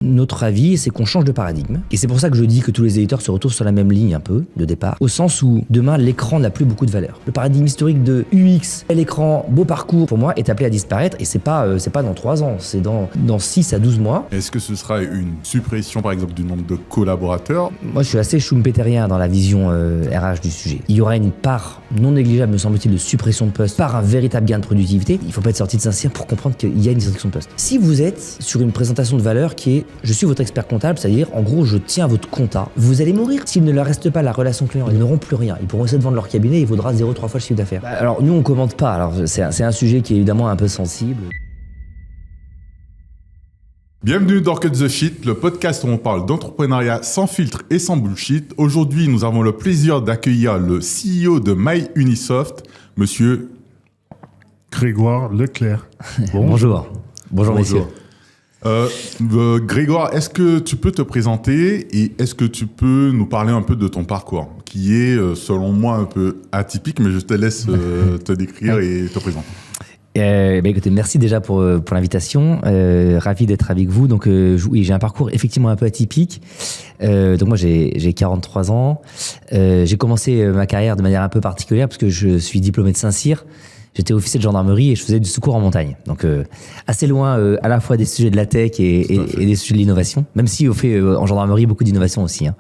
Notre avis, c'est qu'on change de paradigme. Et c'est pour ça que je dis que tous les éditeurs se retrouvent sur la même ligne un peu de départ, au sens où demain, l'écran n'a plus beaucoup de valeur. Le paradigme historique de UX, l'écran, beau parcours, pour moi, est appelé à disparaître. Et c'est pas dans 3 ans, c'est dans 6 à 12 mois. Est-ce que ce sera une suppression, par exemple, du nombre de collaborateurs ? Moi, je suis assez schumpeterien dans la vision RH du sujet. Il y aura une part non négligeable, me semble-t-il, de suppression de postes par un véritable gain de productivité. Il ne faut pas être sorti de Saint-Cyr pour comprendre qu'il y a une suppression de postes. Si vous êtes sur une présentation de valeur qui est « je suis votre expert comptable », c'est-à-dire, en gros, je tiens votre compta, vous allez mourir. S'il ne leur reste pas la relation client, ils n'auront plus rien. Ils pourront essayer de vendre leur cabinet, il vaudra 0,3 fois le chiffre d'affaires. Alors, nous, on ne commente pas. Alors, c'est un sujet qui est évidemment un peu sensible. Bienvenue dans Cut the Shit, le podcast où on parle d'entrepreneuriat sans filtre et sans bullshit. Aujourd'hui, nous avons le plaisir d'accueillir le CEO de MyUnisoft, monsieur Grégoire Leclerc. Bonjour. Bonjour, messieurs. Grégoire, est-ce que tu peux te présenter et est-ce que tu peux nous parler un peu de ton parcours, qui est, selon moi, un peu atypique, mais je te laisse te décrire et te présenter. Écoutez, merci déjà pour l'invitation. Ravi d'être avec vous. Donc, oui, j'ai un parcours effectivement un peu atypique. Donc moi, j'ai 43 ans. J'ai commencé ma carrière de manière un peu particulière parce que je suis diplômé de Saint-Cyr. J'étais officier de gendarmerie et je faisais du secours en montagne. Donc, assez loin à la fois des sujets de la tech et des sujets de l'innovation. Même si on fait en gendarmerie beaucoup d'innovation aussi. Hein.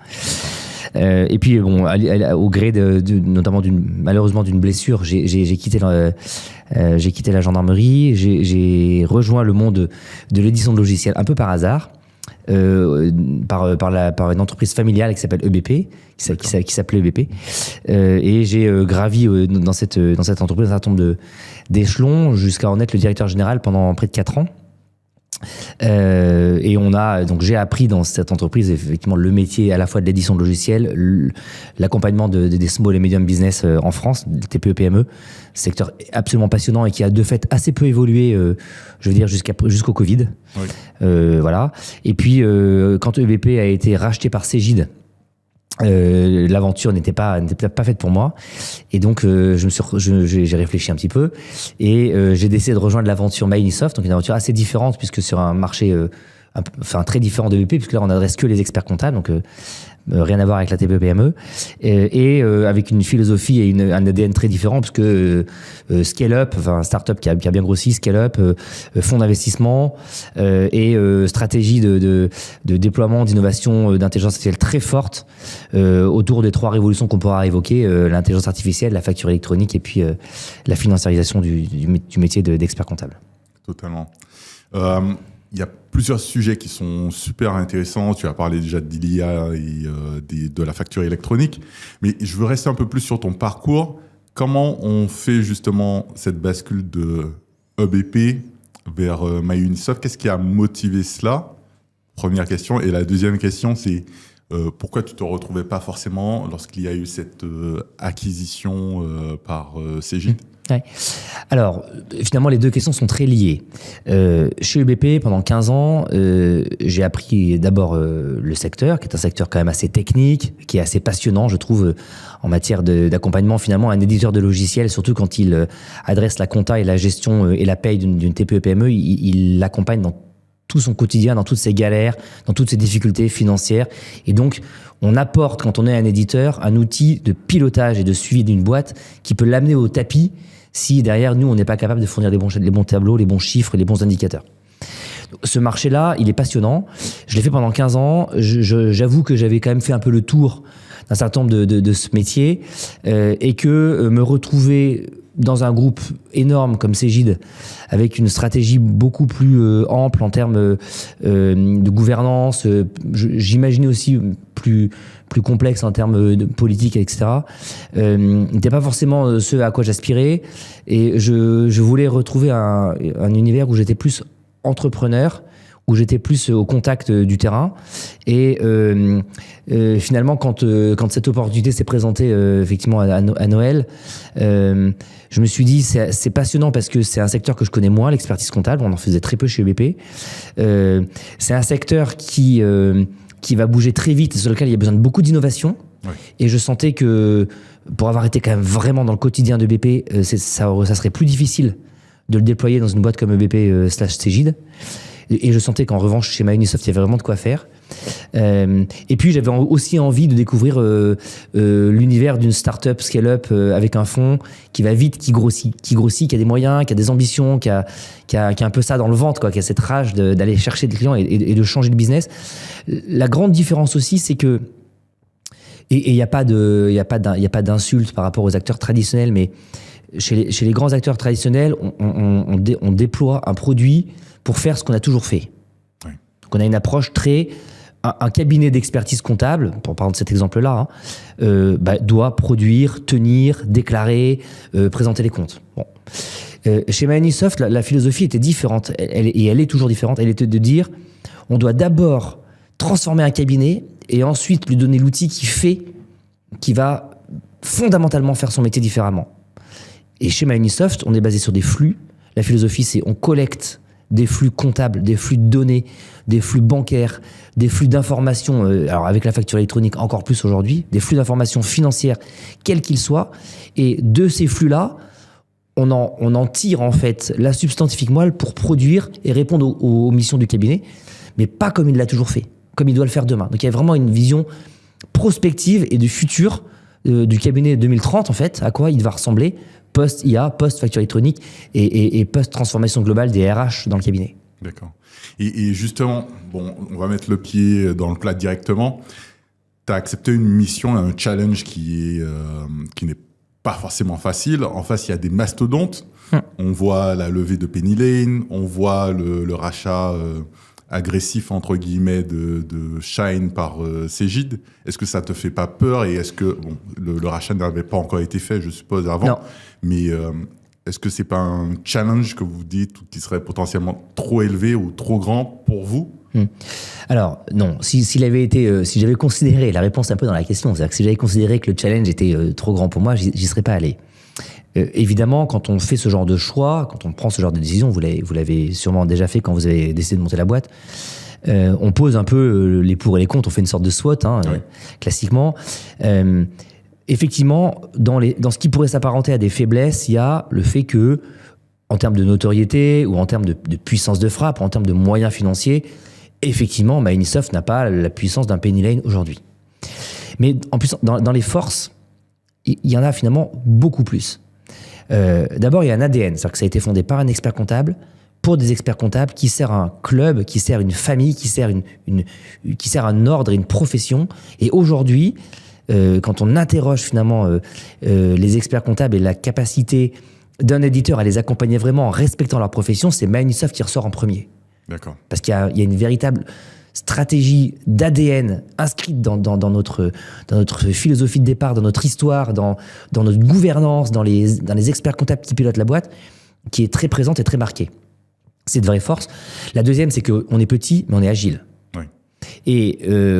Et puis bon, au gré notamment malheureusement d'une blessure, j'ai quitté la gendarmerie, j'ai rejoint le monde de l'édition de logiciels un peu par hasard, par une entreprise familiale qui s'appelle EBP, qui s'appelait EBP, et j'ai gravi dans cette entreprise un certain nombre d'échelons jusqu'à en être le directeur général pendant près de 4 ans. Et donc j'ai appris dans cette entreprise effectivement le métier à la fois de l'édition de logiciels, l'accompagnement des small et medium business en France, des TPE PME, secteur absolument passionnant et qui a de fait assez peu évolué, je veux dire jusqu'au Covid. Oui. Voilà. Et puis quand EBP a été racheté par Cegid, l'aventure n'était pas faite pour moi et donc j'ai réfléchi un petit peu et j'ai décidé de rejoindre l'aventure MyUnisoft, donc une aventure assez différente puisque sur un marché très différent de BP, puisque là on n'adresse que les experts comptables, donc rien à voir avec la TPE PME, et avec une philosophie et un ADN très différent, parce que scale-up, enfin start-up qui a bien grossi, scale-up, fonds d'investissement et stratégie de déploiement, d'innovation, d'intelligence artificielle très forte autour des 3 révolutions qu'on pourra évoquer, l'intelligence artificielle, la facture électronique et puis la financiarisation du métier d'expert comptable. Totalement. Il y a plusieurs sujets qui sont super intéressants. Tu as parlé déjà de l'IA et de la facture électronique. Mais je veux rester un peu plus sur ton parcours. Comment on fait justement cette bascule de EBP vers MyUnisoft ? Qu'est-ce qui a motivé cela ? Première question. Et la deuxième question, c'est pourquoi tu ne te retrouvais pas forcément lorsqu'il y a eu cette acquisition par Cegid ? Ouais. Alors, finalement, les deux questions sont très liées. Chez EBP, pendant 15 ans, j'ai appris d'abord le secteur, qui est un secteur quand même assez technique, qui est assez passionnant, je trouve, en matière d'accompagnement, finalement, un éditeur de logiciels, surtout quand il adresse la compta et la gestion et la paye d'une TPE-PME, il l'accompagne dans tout son quotidien, dans toutes ses galères, dans toutes ses difficultés financières. Et donc, on apporte, quand on est un éditeur, un outil de pilotage et de suivi d'une boîte qui peut l'amener au tapis si derrière nous, on n'est pas capable de fournir les bons tableaux, les bons chiffres et les bons indicateurs. Ce marché-là, il est passionnant. Je l'ai fait pendant 15 ans. J'avoue que j'avais quand même fait un peu le tour d'un certain nombre de ce métier et que me retrouver dans un groupe énorme comme Cegid, avec une stratégie beaucoup plus ample en termes de gouvernance, j'imaginais aussi plus complexe en termes de politique, etc. N'était pas forcément ce à quoi j'aspirais, et je voulais retrouver un univers où j'étais plus entrepreneur, où j'étais plus au contact du terrain. Et finalement, quand cette opportunité s'est présentée effectivement à Noël, je me suis dit, c'est passionnant parce que c'est un secteur que je connais moins, l'expertise comptable. On en faisait très peu chez EBP. C'est un secteur qui va bouger très vite et sur lequel il y a besoin de beaucoup d'innovation. Ouais. Et je sentais que pour avoir été quand même vraiment dans le quotidien de BP, ça serait plus difficile de le déployer dans une boîte comme EBP /Cegid. Et je sentais qu'en revanche, chez MyUnisoft, il y avait vraiment de quoi faire. Et puis, j'avais aussi envie de découvrir l'univers d'une start-up scale-up avec un fonds qui va vite, qui grossit, qui a des moyens, qui a des ambitions, qui a un peu ça dans le ventre, quoi, qui a cette rage d'aller chercher des clients et de changer de business. La grande différence aussi, c'est que il n'y a pas d'insulte par rapport aux acteurs traditionnels, mais chez les grands acteurs traditionnels, on déploie un produit pour faire ce qu'on a toujours fait. Oui. Donc on a une approche très... Un cabinet d'expertise comptable, pour prendre cet exemple-là, doit produire, tenir, déclarer, présenter les comptes. Bon. Chez MyUnisoft, la philosophie était différente, et elle est toujours différente. Elle était de dire, on doit d'abord transformer un cabinet et ensuite lui donner l'outil qui va fondamentalement faire son métier différemment. Et chez MyUnisoft, on est basé sur des flux. La philosophie, c'est on collecte des flux comptables, des flux de données, des flux bancaires, des flux d'informations, alors avec la facture électronique encore plus aujourd'hui, des flux d'informations financières, quels qu'ils soient. Et de ces flux-là, on en tire en fait la substantifique moelle pour produire et répondre aux missions du cabinet, mais pas comme il l'a toujours fait, comme il doit le faire demain. Donc il y a vraiment une vision prospective et du futur du cabinet 2030 en fait, à quoi il va ressembler post-IA, post-facture électronique et post-transformation globale des RH dans le cabinet. D'accord. Et justement, bon, on va mettre le pied dans le plat directement. Tu as accepté une mission, un challenge qui n'est pas forcément facile. En face, il y a des mastodontes. On voit la levée de Penny Lane, on voit le rachat agressif, entre guillemets, de Shine par Cegid. Est-ce que ça te fait pas peur? Et est-ce que, bon, le rachat n'avait pas encore été fait, je suppose, avant. Non. Mais est-ce que c'est pas un challenge que vous dites qui serait potentiellement trop élevé ou trop grand pour vous? Alors, non. Si j'avais considéré, la réponse est un peu dans la question, c'est-à-dire que si j'avais considéré que le challenge était trop grand pour moi, j'y serais pas allé. Évidemment, quand on fait ce genre de choix, quand on prend ce genre de décision, vous l'avez sûrement déjà fait quand vous avez décidé de monter la boîte, on pose un peu les pour et les contre, on fait une sorte de SWOT, Oui. classiquement. Effectivement, dans ce qui pourrait s'apparenter à des faiblesses, il y a le fait que, en termes de notoriété ou en termes de puissance de frappe, en termes de moyens financiers, effectivement, MyUnisoft n'a pas la puissance d'un Penny Lane aujourd'hui. Mais en plus, dans les forces, il y en a finalement beaucoup plus. D'abord, il y a un ADN, c'est-à-dire que ça a été fondé par un expert comptable, pour des experts comptables, qui sert un club, qui sert une famille, qui sert qui sert un ordre et une profession. Et aujourd'hui, quand on interroge finalement les experts comptables et la capacité d'un éditeur à les accompagner vraiment en respectant leur profession, c'est MyUnisoft qui ressort en premier. D'accord. Parce qu'il y a une véritable stratégie d'ADN inscrite dans notre philosophie de départ, dans notre histoire, dans notre gouvernance, dans les experts comptables qui pilotent la boîte, qui est très présente et très marquée. C'est de vraies forces. La deuxième, c'est qu'on est petit, mais on est agile. Oui. Et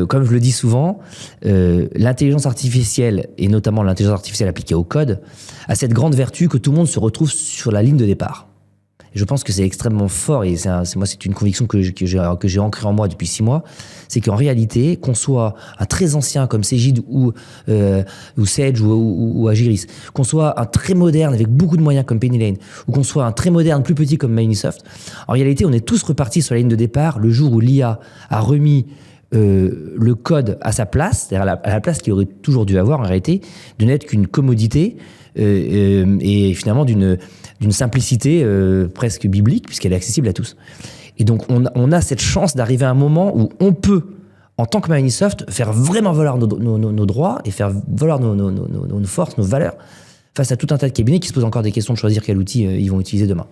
comme je le dis souvent, l'intelligence artificielle, et notamment l'intelligence artificielle appliquée au code, a cette grande vertu que tout le monde se retrouve sur la ligne de départ. Et je pense que c'est extrêmement fort, et c'est une conviction que j'ai ancrée en moi depuis 6 mois, c'est qu'en réalité, qu'on soit un très ancien comme Cegid ou Sage ou Agiris, qu'on soit un très moderne avec beaucoup de moyens comme Penny Lane, ou qu'on soit un très moderne plus petit comme MyUnisoft, en réalité, on est tous repartis sur la ligne de départ le jour où l'IA a remis le code à sa place, c'est-à-dire à la place qu'il aurait toujours dû avoir en réalité, de n'être qu'une commodité et finalement d'une simplicité presque biblique, puisqu'elle est accessible à tous. Et donc, on a cette chance d'arriver à un moment où on peut, en tant que MyUnisoft, faire vraiment valoir nos droits et faire valoir nos forces, nos valeurs, face à tout un tas de cabinets qui se posent encore des questions de choisir quel outil ils vont utiliser demain.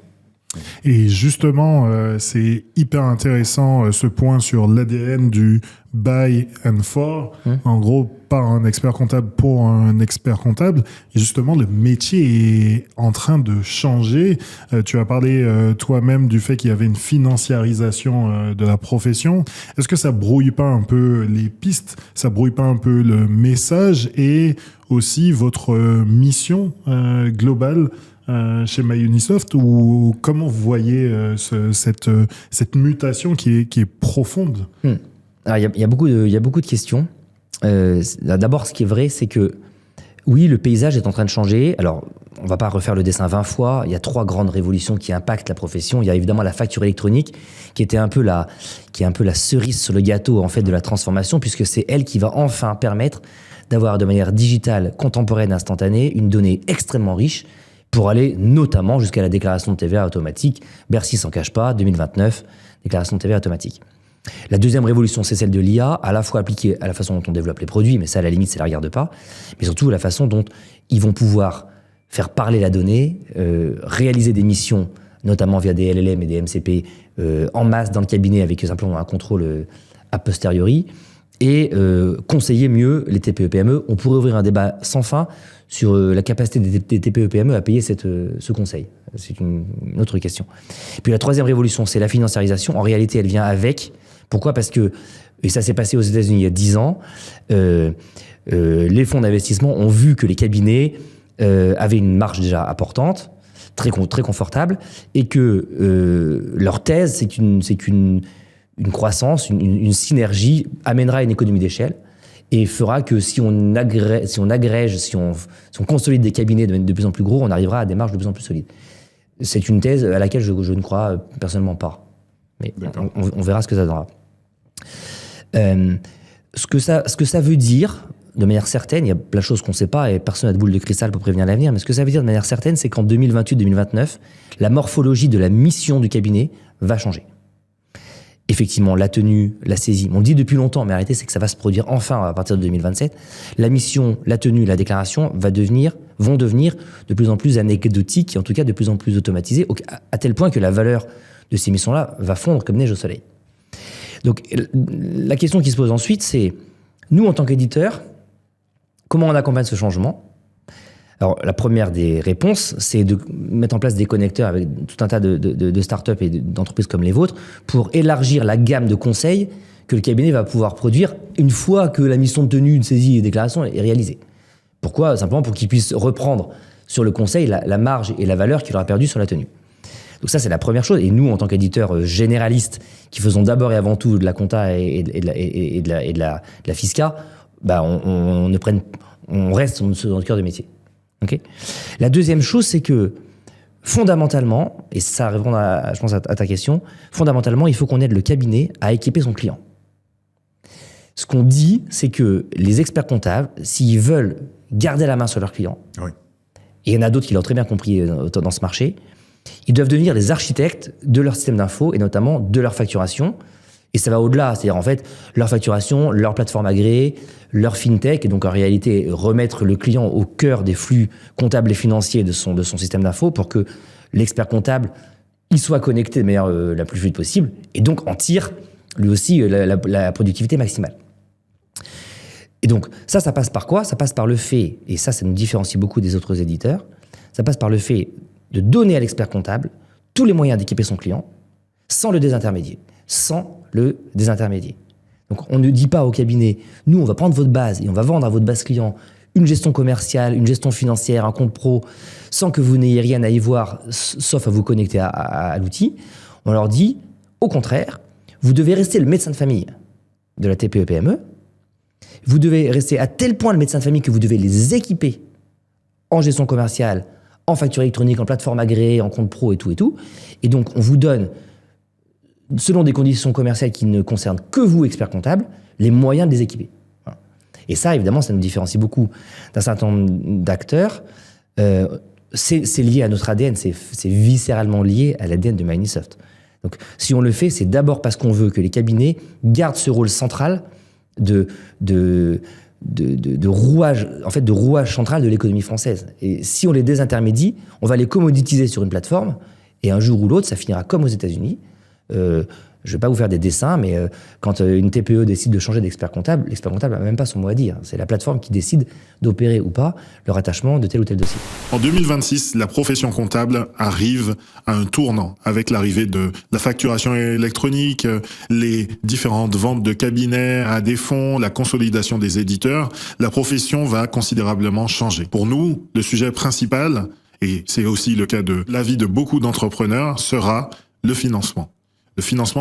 Et justement, c'est hyper intéressant ce point sur l'ADN du buy and for. En gros, par un expert comptable pour un expert comptable. Et justement, le métier est en train de changer. Tu as parlé toi-même du fait qu'il y avait une financiarisation de la profession. Est-ce que ça brouille pas un peu les pistes? Ça brouille pas un peu le message et aussi votre mission globale chez MyUnisoft, ou comment vous voyez cette mutation qui est profonde? Alors, il y a beaucoup de questions. D'abord, ce qui est vrai, c'est que Oui, le paysage est en train de changer. Alors, on va pas refaire le dessin 20 fois. Il y a 3 grandes révolutions qui impactent la profession. Il y a évidemment la facture électronique, qui est un peu la cerise sur le gâteau, en fait, de la transformation, puisque c'est elle qui va enfin permettre d'avoir de manière digitale, contemporaine, instantanée, une donnée extrêmement riche pour aller notamment jusqu'à la déclaration de TVA automatique. Bercy s'en cache pas, 2029, déclaration de TVA automatique. La deuxième révolution, c'est celle de l'IA, à la fois appliquée à la façon dont on développe les produits, mais ça, à la limite, ça ne la regarde pas, mais surtout la façon dont ils vont pouvoir faire parler la donnée, réaliser des missions, notamment via des LLM et des MCP, en masse dans le cabinet avec simplement un contrôle a posteriori, et conseiller mieux les TPE-PME. On pourrait ouvrir un débat sans fin sur la capacité des TPE-PME à payer ce conseil. C'est une autre question. Puis la troisième révolution, c'est la financiarisation. En réalité, elle vient avec. Pourquoi ? Parce que, et ça s'est passé aux États-Unis il y a 10 ans, les fonds d'investissement ont vu que les cabinets avaient une marge déjà importante, très confortable, et que leur thèse, c'est qu'une croissance, une synergie amènera une économie d'échelle et fera que si on agrège, si on consolide des cabinets de plus en plus gros, on arrivera à des marges de plus en plus solides. C'est une thèse à laquelle je ne crois personnellement pas. Mais on verra ce que ça donnera. Ce que ça veut dire, de manière certaine, il y a plein de choses qu'on ne sait pas et personne n'a de boule de cristal pour prévenir l'avenir, mais ce que ça veut dire de manière certaine, c'est qu'en 2028-2029, la morphologie de la mission du cabinet va changer. Effectivement, la tenue, la saisie, on le dit depuis longtemps, mais arrêtez, c'est que ça va se produire enfin à partir de 2027. La mission, la tenue, la déclaration vont devenir de plus en plus anecdotiques et en tout cas de plus en plus automatisées, à tel point que la valeur de ces missions-là va fondre comme neige au soleil. Donc la question qui se pose ensuite, c'est, nous en tant qu'éditeurs, comment on accompagne ce changement ? Alors, la première des réponses, c'est de mettre en place des connecteurs avec tout un tas de startups et d'entreprises comme les vôtres pour élargir la gamme de conseils que le cabinet va pouvoir produire une fois que la mission de tenue, de saisie et de déclaration est réalisée. Pourquoi ? Simplement pour qu'ils puissent reprendre sur le conseil la marge et la valeur qu'il aura perdue sur la tenue. Donc ça, c'est la première chose. Et nous, en tant qu'éditeurs généralistes, qui faisons d'abord et avant tout de la compta et de la fisca, bah on reste dans le cœur de métier. Okay. La deuxième chose, c'est que fondamentalement, et ça répond je pense à ta question, fondamentalement, il faut qu'on aide le cabinet à équiper son client. Ce qu'on dit, c'est que les experts comptables, s'ils veulent garder la main sur leurs clients, oui. Et il y en a d'autres qui l'ont très bien compris dans ce marché, ils doivent devenir les architectes de leur système d'info et notamment de leur facturation. Et ça va au-delà, c'est-à-dire en fait leur facturation, leur plateforme agréée, leur fintech, et donc en réalité remettre le client au cœur des flux comptables et financiers de son système d'info pour que l'expert comptable il soit connecté de manière la plus fluide possible et donc en tire lui aussi la productivité maximale. Et donc ça passe par quoi ? Ça passe par le fait, et ça nous différencie beaucoup des autres éditeurs, ça passe par le fait de donner à l'expert comptable tous les moyens d'équiper son client sans le désintermédier. Donc on ne dit pas au cabinet, nous on va prendre votre base et on va vendre à votre base client une gestion commerciale, une gestion financière, un compte pro, sans que vous n'ayez rien à y voir, sauf à vous connecter à l'outil. On leur dit, au contraire, vous devez rester le médecin de famille de la TPE-PME, vous devez rester à tel point le médecin de famille que vous devez les équiper en gestion commerciale, en facture électronique, en plateforme agréée, en compte pro et tout. Et donc on vous donne, selon des conditions commerciales qui ne concernent que vous, experts comptables, les moyens de les équiper. Voilà. Et ça, évidemment, ça nous différencie beaucoup d'un certain nombre d'acteurs. C'est lié à notre ADN, c'est viscéralement lié à l'ADN de Microsoft. Donc, si on le fait, c'est d'abord parce qu'on veut que les cabinets gardent ce rôle central de rouage, en fait, de rouage central de l'économie française. Et si on les désintermédie, on va les commoditiser sur une plateforme, et un jour ou l'autre, ça finira comme aux États-Unis. Je ne vais pas vous faire des dessins, mais quand une TPE décide de changer d'expert comptable, l'expert comptable n'a même pas son mot à dire. C'est la plateforme qui décide d'opérer ou pas le rattachement de tel ou tel dossier. En 2026, la profession comptable arrive à un tournant avec l'arrivée de la facturation électronique, les différentes ventes de cabinets à des fonds, la consolidation des éditeurs. La profession va considérablement changer. Pour nous, le sujet principal, et c'est aussi le cas de l'avis de beaucoup d'entrepreneurs, sera le financement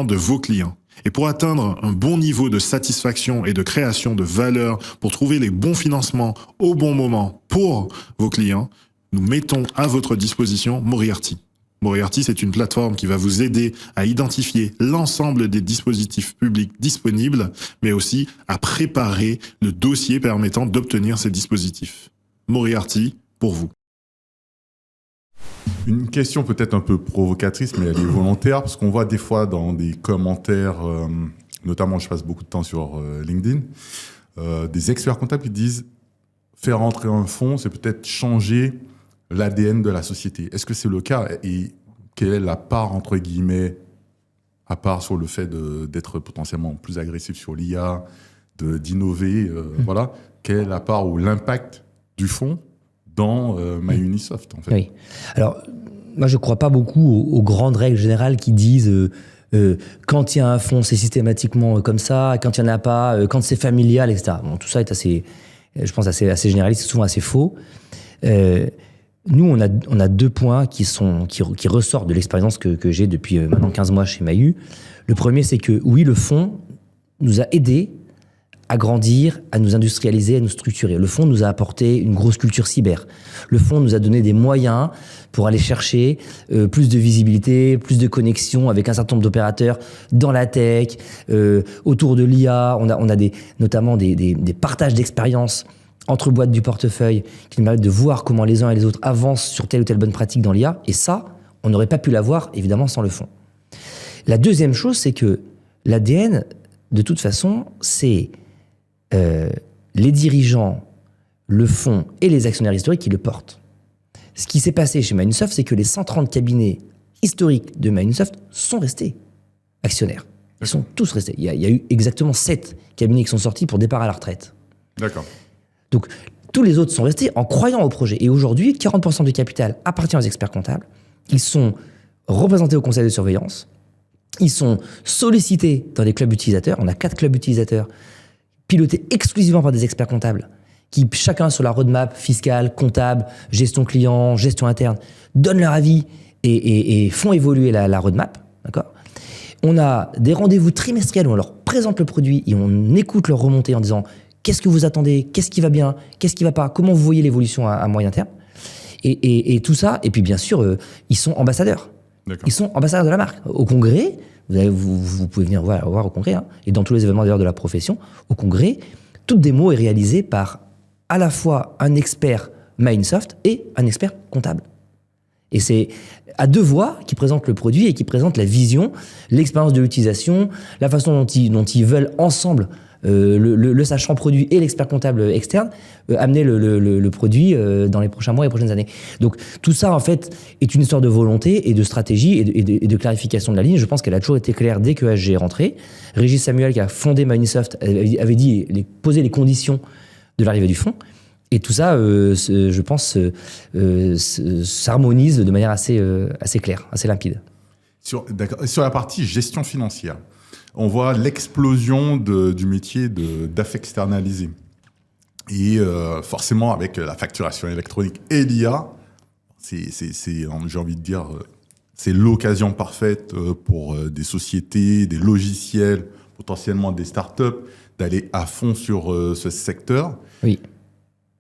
de vos clients. Et pour atteindre un bon niveau de satisfaction et de création de valeur, pour trouver les bons financements au bon moment pour vos clients, nous mettons à votre disposition Moriarty. Moriarty, c'est une plateforme qui va vous aider à identifier l'ensemble des dispositifs publics disponibles, mais aussi à préparer le dossier permettant d'obtenir ces dispositifs. Moriarty, pour vous. Une question peut-être un peu provocatrice, mais elle est volontaire, parce qu'on voit des fois dans des commentaires, notamment je passe beaucoup de temps sur LinkedIn, des experts comptables qui disent faire entrer un fonds, c'est peut-être changer l'ADN de la société. Est-ce que c'est le cas? Et quelle est la part, entre guillemets, à part sur le fait d'être potentiellement plus agressif sur l'IA, d'innover, voilà, quelle est la part ou l'impact du fonds dans MyUnisoft, en fait? Oui. Alors, moi, je ne crois pas beaucoup aux grandes règles générales qui disent quand il y a un fonds, c'est systématiquement comme ça, quand il n'y en a pas, quand c'est familial, etc. Bon, tout ça est assez, je pense, assez généraliste, c'est souvent assez faux. Nous, on a 2 points qui ressortent de l'expérience que j'ai depuis maintenant 15 mois chez Mahu. Le premier, c'est que oui, le fonds nous a aidés à grandir, à nous industrialiser, à nous structurer. Le fonds nous a apporté une grosse culture cyber. Le fonds nous a donné des moyens pour aller chercher plus de visibilité, plus de connexions avec un certain nombre d'opérateurs dans la tech, autour de l'IA. On a notamment des partages d'expériences entre boîtes du portefeuille qui nous permettent de voir comment les uns et les autres avancent sur telle ou telle bonne pratique dans l'IA. Et ça, on n'aurait pas pu l'avoir, évidemment, sans le fonds. La deuxième chose, c'est que l'ADN, de toute façon, c'est les dirigeants, le fonds et les actionnaires historiques qui le portent. Ce qui s'est passé chez MyUnisoft, c'est que les 130 cabinets historiques de MyUnisoft sont restés actionnaires. Ils sont tous restés. Il y a eu exactement 7 cabinets qui sont sortis pour départ à la retraite. D'accord. Donc, tous les autres sont restés en croyant au projet. Et aujourd'hui, 40% du capital appartient aux experts comptables. Ils sont représentés au conseil de surveillance. Ils sont sollicités dans les clubs utilisateurs. On a 4 clubs utilisateurs pilotés exclusivement par des experts comptables qui, chacun sur la roadmap fiscale, comptable, gestion client, gestion interne, donnent leur avis et font évoluer la roadmap. D'accord ? On a des rendez-vous trimestriels où on leur présente le produit et on écoute leur remontée en disant qu'est-ce que vous attendez, qu'est-ce qui va bien, qu'est-ce qui va pas, comment vous voyez l'évolution à moyen terme. Et tout ça, et puis bien sûr, ils sont ambassadeurs. D'accord. Ils sont ambassadeurs de la marque. Au congrès, vous pouvez venir voir au congrès, hein, et dans tous les événements d'ailleurs de la profession, au congrès, toute démo est réalisée par à la fois un expert MyUnisoft et un expert comptable. Et c'est à 2 voix qui présentent le produit et qui présentent la vision, l'expérience de l'utilisation, la façon dont ils veulent ensemble, le sachant produit et l'expert comptable externe, amener le produit dans les prochains mois et les prochaines années. Donc tout ça, en fait, est une histoire de volonté et de stratégie et de clarification de la ligne. Je pense qu'elle a toujours été claire dès que HG est rentré. Régis Samuel, qui a fondé MyUnisoft, avait dit, posé les conditions de l'arrivée du fonds. Et tout ça, je pense, s'harmonise de manière assez claire, assez limpide. Sur la partie gestion financière, on voit l'explosion du métier d'AF externalisé. Et forcément, avec la facturation électronique et l'IA, j'ai envie de dire, c'est l'occasion parfaite pour des sociétés, des logiciels, potentiellement des startups, d'aller à fond sur ce secteur. Oui.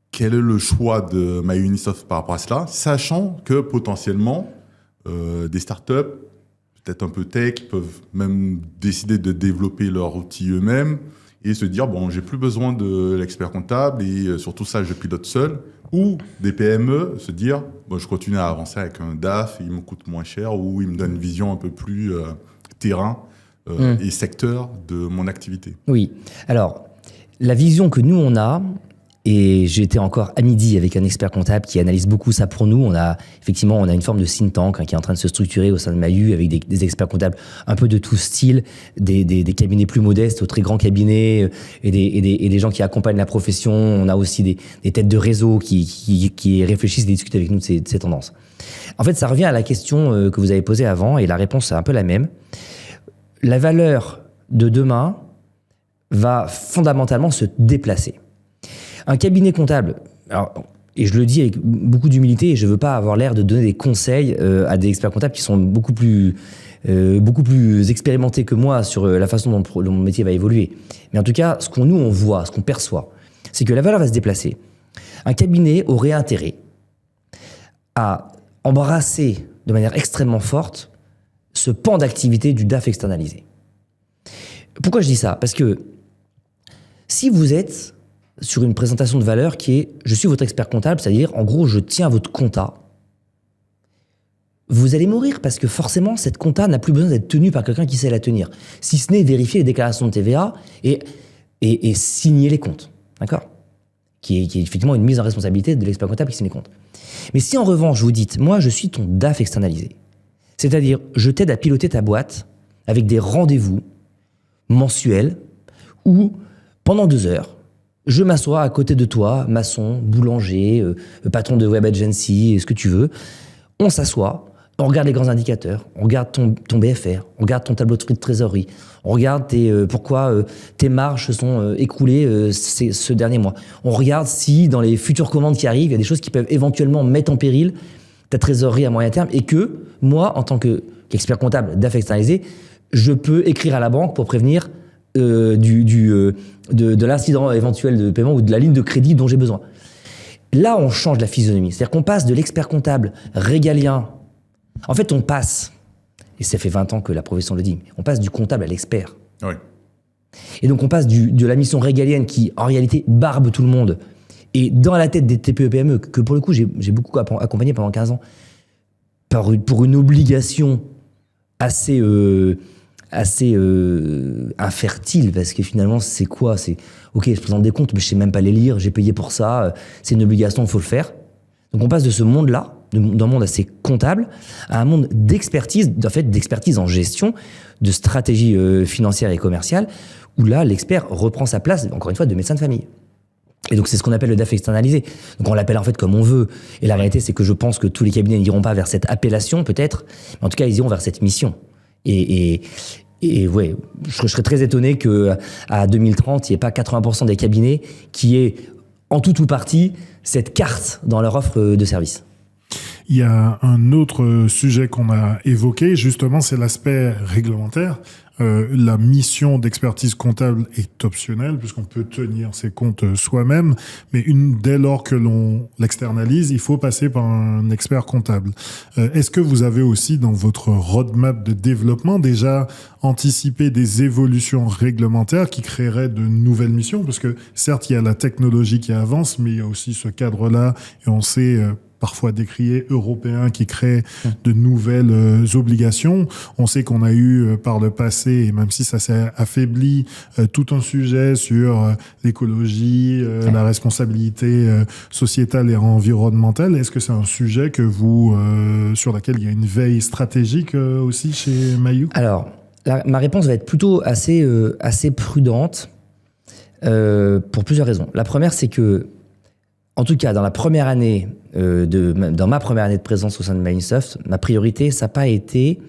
Quel est le choix de MyUnisoft par rapport à cela, sachant que potentiellement, des startups, peut-être un peu tech, peuvent même décider de développer leur outil eux-mêmes et se dire, bon, j'ai plus besoin de l'expert comptable et surtout ça, je pilote seul. Ou des PME se dire, bon, je continue à avancer avec un DAF, il me coûte moins cher ou il me donne une vision un peu plus terrain et secteur de mon activité. Oui. Alors, la vision que nous, on a, et j'étais encore à midi avec un expert comptable qui analyse beaucoup ça pour nous. On a une forme de think tank qui est en train de se structurer au sein de Mahu avec des experts comptables un peu de tout style, des cabinets plus modestes aux très grands cabinets et des gens qui accompagnent la profession. On a aussi des têtes de réseau qui réfléchissent et discutent avec nous de ces tendances. En fait, ça revient à la question que vous avez posée avant et la réponse est un peu la même. La valeur de demain va fondamentalement se déplacer. Un cabinet comptable, et je le dis avec beaucoup d'humilité, et je ne veux pas avoir l'air de donner des conseils à des experts comptables qui sont beaucoup plus beaucoup plus expérimenté que moi sur la façon dont mon métier va évoluer. Mais en tout cas, ce on voit, ce qu'on perçoit, c'est que la valeur va se déplacer. Un cabinet aurait intérêt à embrasser de manière extrêmement forte ce pan d'activité du DAF externalisé. Pourquoi je dis ça? Parce que si vous êtes sur une présentation de valeur qui est « je suis votre expert comptable », c'est-à-dire en gros je tiens votre compta, vous allez mourir parce que forcément cette compta n'a plus besoin d'être tenue par quelqu'un qui sait la tenir, si ce n'est vérifier les déclarations de TVA et signer les comptes, d'accord, qui est effectivement une mise en responsabilité de l'expert comptable qui signe les comptes. Mais si en revanche vous dites « moi je suis ton DAF externalisé », c'est-à-dire je t'aide à piloter ta boîte avec des rendez-vous mensuels où pendant 2 heures, je m'assois à côté de toi, maçon, boulanger, patron de web agency, ce que tu veux. On s'assoit, on regarde les grands indicateurs, on regarde ton BFR, on regarde ton tableau de trésorerie, on regarde pourquoi tes marges se sont écoulées ce dernier mois. On regarde si dans les futures commandes qui arrivent, il y a des choses qui peuvent éventuellement mettre en péril ta trésorerie à moyen terme et que moi, en tant qu'expert comptable d'affaires externalisées, je peux écrire à la banque pour prévenir de l'incident éventuel de paiement ou de la ligne de crédit dont j'ai besoin. Là, on change la physionomie. C'est-à-dire qu'on passe de l'expert comptable régalien. En fait, on passe, et ça fait 20 ans que la profession le dit, on passe du comptable à l'expert. Oui. Et donc, on passe de la mission régalienne qui, en réalité, barbe tout le monde. Et dans la tête des TPE-PME, que pour le coup, j'ai beaucoup accompagné pendant 15 ans, pour une obligation assez infertile, parce que finalement, c'est quoi? C'est, ok, je présente des comptes, mais je sais même pas les lire, j'ai payé pour ça, c'est une obligation, il faut le faire. Donc on passe de ce monde-là, d'un monde assez comptable, à un monde d'expertise, en fait, d'expertise en gestion, de stratégie financière et commerciale, où là, l'expert reprend sa place, encore une fois, de médecin de famille. Et donc, c'est ce qu'on appelle le DAF externalisé. Donc, on l'appelle en fait comme on veut. Et la réalité, c'est que je pense que tous les cabinets n'iront pas vers cette appellation, peut-être, mais en tout cas, ils iront vers cette mission. Et ouais, je serais très étonné qu'à 2030, il n'y ait pas 80% des cabinets qui aient, en tout ou partie, cette carte dans leur offre de service. Il y a un autre sujet qu'on a évoqué, justement, c'est l'aspect réglementaire. La mission d'expertise comptable est optionnelle puisqu'on peut tenir ses comptes soi-même, mais dès lors que l'on l'externalise, il faut passer par un expert comptable. Est-ce que vous avez aussi dans votre roadmap de développement déjà anticipé des évolutions réglementaires qui créeraient de nouvelles missions? Parce que certes, il y a la technologie qui avance, mais il y a aussi ce cadre-là et on sait parfois décrié européen qui crée de nouvelles obligations. On sait qu'on a eu par le passé, et même si ça s'est affaibli, tout un sujet sur l'écologie, la responsabilité sociétale et environnementale. Est-ce que c'est un sujet que sur lequel il y a une veille stratégique aussi chez Mayou? Alors, ma réponse va être plutôt assez prudente pour plusieurs raisons. La première, c'est que en tout cas, dans ma première année de présence au sein de Microsoft, ma priorité, ça n'a pas été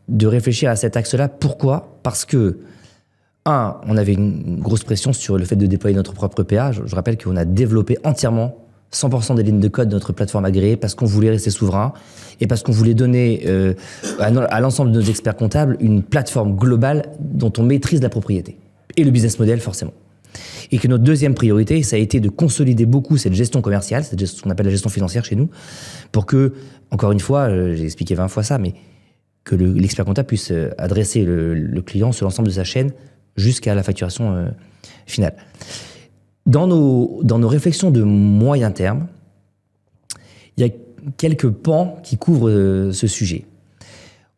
de réfléchir à cet axe-là. Pourquoi? Parce que, on avait une grosse pression sur le fait de déployer notre propre PA. Je rappelle qu'on a développé entièrement 100% des lignes de code de notre plateforme agréée parce qu'on voulait rester souverain et parce qu'on voulait donner à l'ensemble de nos experts comptables une plateforme globale dont on maîtrise la propriété et le business model, forcément. Et que notre deuxième priorité, ça a été de consolider beaucoup cette gestion commerciale, c'est ce qu'on appelle la gestion financière chez nous, pour que, encore une fois, j'ai expliqué 20 fois ça, mais que l'expert comptable puisse adresser le client sur l'ensemble de sa chaîne jusqu'à la facturation finale. Dans nos réflexions de moyen terme, il y a quelques pans qui couvrent ce sujet.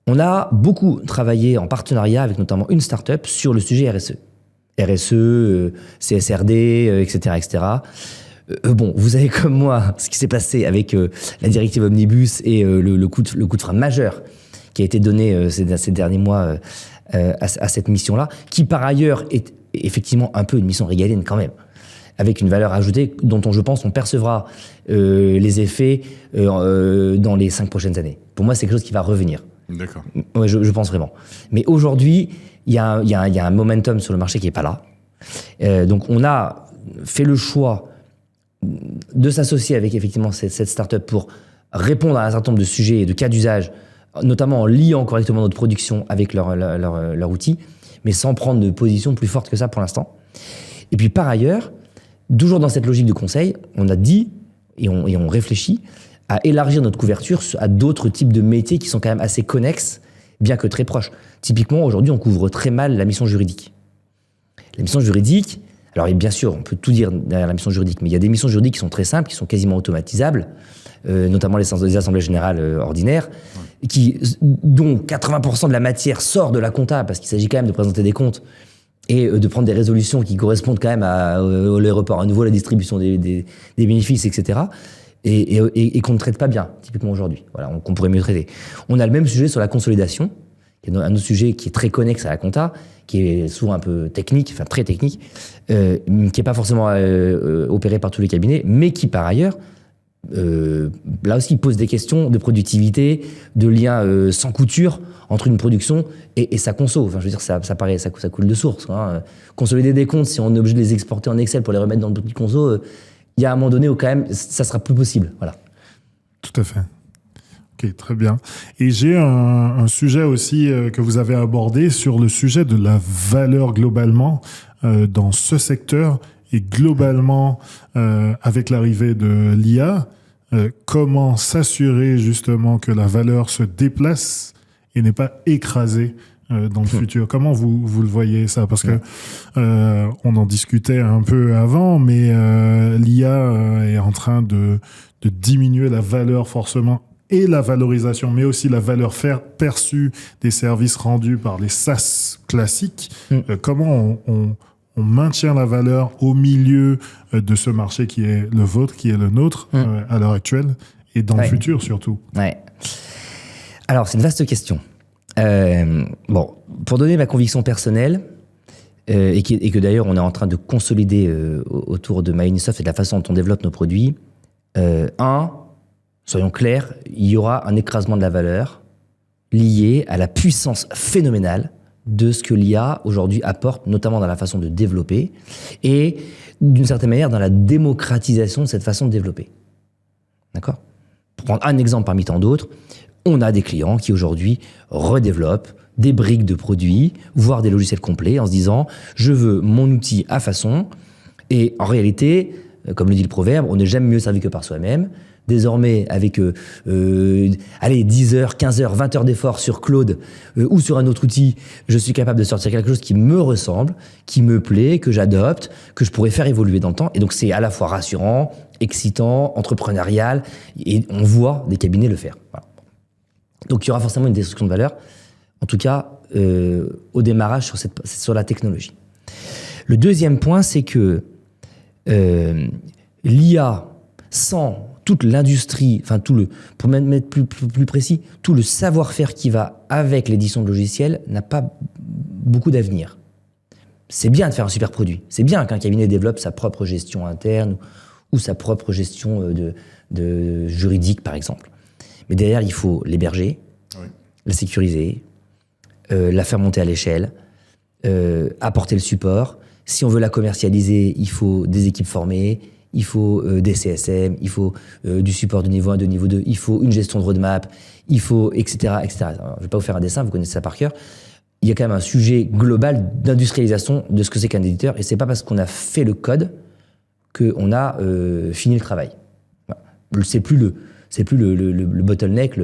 On a beaucoup travaillé en partenariat avec notamment une start-up sur le sujet RSE. RSE, CSRD, etc., etc. Bon, vous savez comme moi ce qui s'est passé avec la directive Omnibus et le coup de frein majeur qui a été donné ces derniers mois à cette mission-là, qui par ailleurs est effectivement un peu une mission régalienne quand même, avec une valeur ajoutée dont je pense on percevra les effets dans les 5 prochaines années. Pour moi, c'est quelque chose qui va revenir. D'accord. Ouais, je pense vraiment. Mais aujourd'hui, il y a un momentum sur le marché qui n'est pas là. Donc on a fait le choix de s'associer avec effectivement cette start-up pour répondre à un certain nombre de sujets et de cas d'usage notamment en liant correctement notre production avec leur outil, mais sans prendre de position plus forte que ça pour l'instant. Et puis par ailleurs, toujours dans cette logique de conseil, on a dit et on réfléchit à élargir notre couverture à d'autres types de métiers qui sont quand même assez connexes, bien que très proches. Typiquement, aujourd'hui, on couvre très mal la mission juridique. La mission juridique, alors bien sûr, on peut tout dire derrière la mission juridique, mais il y a des missions juridiques qui sont très simples, qui sont quasiment automatisables, notamment les assemblées générales ordinaires, dont 80% de la matière sort de la compta, parce qu'il s'agit quand même de présenter des comptes et de prendre des résolutions qui correspondent quand même au report à nouveau, la distribution des bénéfices, etc., et qu'on ne traite pas bien, typiquement aujourd'hui, voilà, qu'on pourrait mieux traiter. On a le même sujet sur la consolidation, qui est un autre sujet qui est très connexe à la compta, qui est souvent un peu technique, enfin très technique, qui n'est pas forcément opéré par tous les cabinets, mais qui par ailleurs, là aussi, pose des questions de productivité, de lien sans couture entre une production et sa conso. Enfin, je veux dire, ça coule de source. Hein. Consolider des comptes, si on est obligé de les exporter en Excel pour les remettre dans le petit conso, il y a un moment donné où quand même, ça sera plus possible. Voilà. Tout à fait. Ok, très bien. Et j'ai un sujet aussi que vous avez abordé sur le sujet de la valeur globalement dans ce secteur et globalement avec l'arrivée de l'IA. Comment s'assurer justement que la valeur se déplace et n'est pas écrasée dans le futur? Comment vous le voyez ça? Parce que on en discutait un peu avant, mais l'IA est en train de diminuer la valeur forcément et la valorisation, mais aussi la valeur perçue des services rendus par les SaaS classiques. Comment on maintient la valeur au milieu de ce marché qui est le vôtre, qui est le nôtre à l'heure actuelle et dans le futur surtout? Ouais. Alors, c'est une vaste question. Bon, pour donner ma conviction personnelle, et que d'ailleurs on est en train de consolider autour de MyUnisoft et de la façon dont on développe nos produits, soyons clairs, il y aura un écrasement de la valeur lié à la puissance phénoménale de ce que l'IA aujourd'hui apporte, notamment dans la façon de développer et d'une certaine manière dans la démocratisation de cette façon de développer. D'accord ? Pour prendre un exemple parmi tant d'autres, on a des clients qui aujourd'hui redéveloppent des briques de produits, voire des logiciels complets en se disant « je veux mon outil à façon » et en réalité, comme le dit le proverbe, on n'est jamais mieux servi que par soi-même. Désormais, avec 10 heures, 15 heures, 20 heures d'effort sur Claude ou sur un autre outil, je suis capable de sortir quelque chose qui me ressemble, qui me plaît, que j'adopte, que je pourrais faire évoluer dans le temps. Et donc, c'est à la fois rassurant, excitant, entrepreneurial, et on voit des cabinets le faire. Voilà. Donc, il y aura forcément une destruction de valeur, en tout cas au démarrage sur la technologie. Le deuxième point, c'est que l'IA, sans toute l'industrie, enfin pour même être plus précis, tout le savoir-faire qui va avec l'édition de logiciels n'a pas beaucoup d'avenir. C'est bien de faire un super produit. C'est bien qu'un cabinet développe sa propre gestion interne ou sa propre gestion de juridique, par exemple. Mais derrière, il faut l'héberger, la sécuriser, la faire monter à l'échelle, apporter le support. Si on veut la commercialiser, il faut des équipes formées, il faut des CSM, il faut du support de niveau 1, de niveau 2, il faut une gestion de roadmap, il faut, etc., etc. Alors, je ne vais pas vous faire un dessin, vous connaissez ça par cœur. Il y a quand même un sujet global d'industrialisation de ce que c'est qu'un éditeur, et c'est pas parce qu'on a fait le code qu'on a fini le travail. Voilà. C'est plus le bottleneck,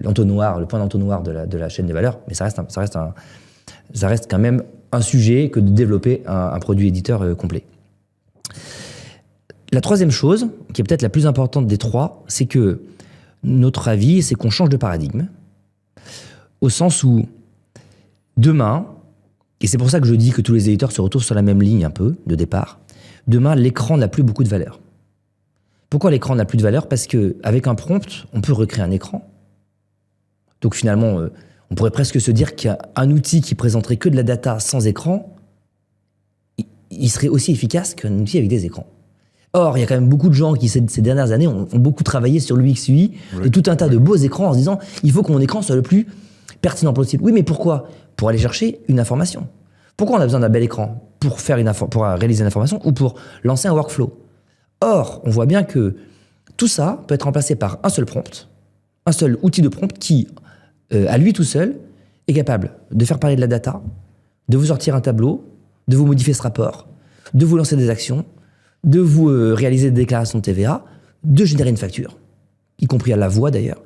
l'entonnoir, le point d'entonnoir de la chaîne de valeur, mais ça reste quand même un sujet que de développer un produit éditeur complet. La troisième chose, qui est peut-être la plus importante des trois, c'est que notre avis, c'est qu'on change de paradigme, au sens où demain, et c'est pour ça que je dis que tous les éditeurs se retrouvent sur la même ligne un peu de départ, demain, l'écran n'a plus beaucoup de valeur. Pourquoi l'écran n'a plus de valeur? Parce qu'avec un prompt, on peut recréer un écran. Donc finalement, on pourrait presque se dire qu'un outil qui présenterait que de la data sans écran, il serait aussi efficace qu'un outil avec des écrans. Or, il y a quand même beaucoup de gens qui, ces dernières années, ont beaucoup travaillé sur l'UX/UI et tout un tas de beaux écrans en se disant « il faut que mon écran soit le plus pertinent possible ». Oui, mais pourquoi? Pour aller chercher une information. Pourquoi on a besoin d'un bel écran? Pour réaliser une information ou pour lancer un workflow. Or, on voit bien que tout ça peut être remplacé par un seul prompt Un seul outil de prompt qui, à lui tout seul, est capable de faire parler de la data, de vous sortir un tableau, de vous modifier ce rapport, de vous lancer des actions, de vous réaliser des déclarations de TVA, de générer une facture, y compris à la voix d'ailleurs,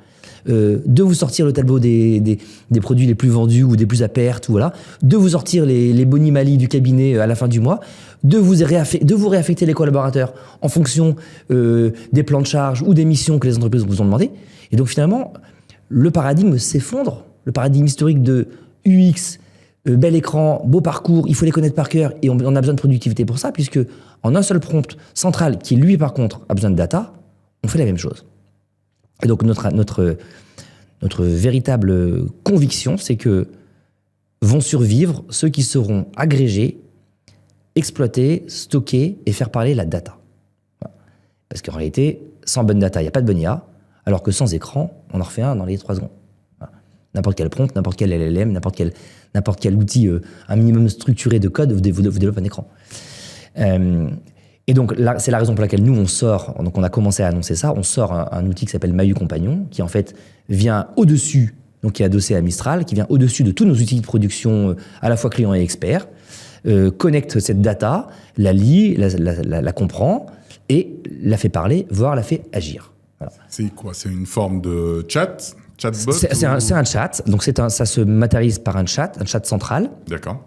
de vous sortir le tableau des produits les plus vendus ou des plus à perte, voilà, de vous sortir les boni-malus du cabinet à la fin du mois, de vous réaffecter les collaborateurs en fonction des plans de charge ou des missions que les entreprises vous ont demandé. Et donc finalement, le paradigme s'effondre, le paradigme historique de UX, bel écran, beau parcours, il faut les connaître par cœur et on a besoin de productivité pour ça, puisque en un seul prompt central qui, lui, par contre, a besoin de data, on fait la même chose. Et donc notre véritable conviction, c'est que vont survivre ceux qui seront agrégés, exploiter, stocker et faire parler la data. Voilà. Parce qu'en réalité, sans bonne data, il n'y a pas de bonne IA, alors que sans écran, on en refait un dans les 3 secondes. Voilà. N'importe quel prompt, n'importe quel LLM, n'importe quel outil, un minimum structuré de code, vous développez un écran. Et donc là, c'est la raison pour laquelle nous, on sort, donc on a commencé à annoncer ça, on sort un outil qui s'appelle Mahu Compagnon, qui en fait vient au-dessus, donc qui est adossé à Mistral, qui vient au-dessus de tous nos outils de production, à la fois clients et experts, connecte cette data, la lit, la comprend, et la fait parler, voire la fait agir. Voilà. C'est quoi? C'est une forme de chatbot? C'est un chat, donc ça se matérialise par un chat central. D'accord.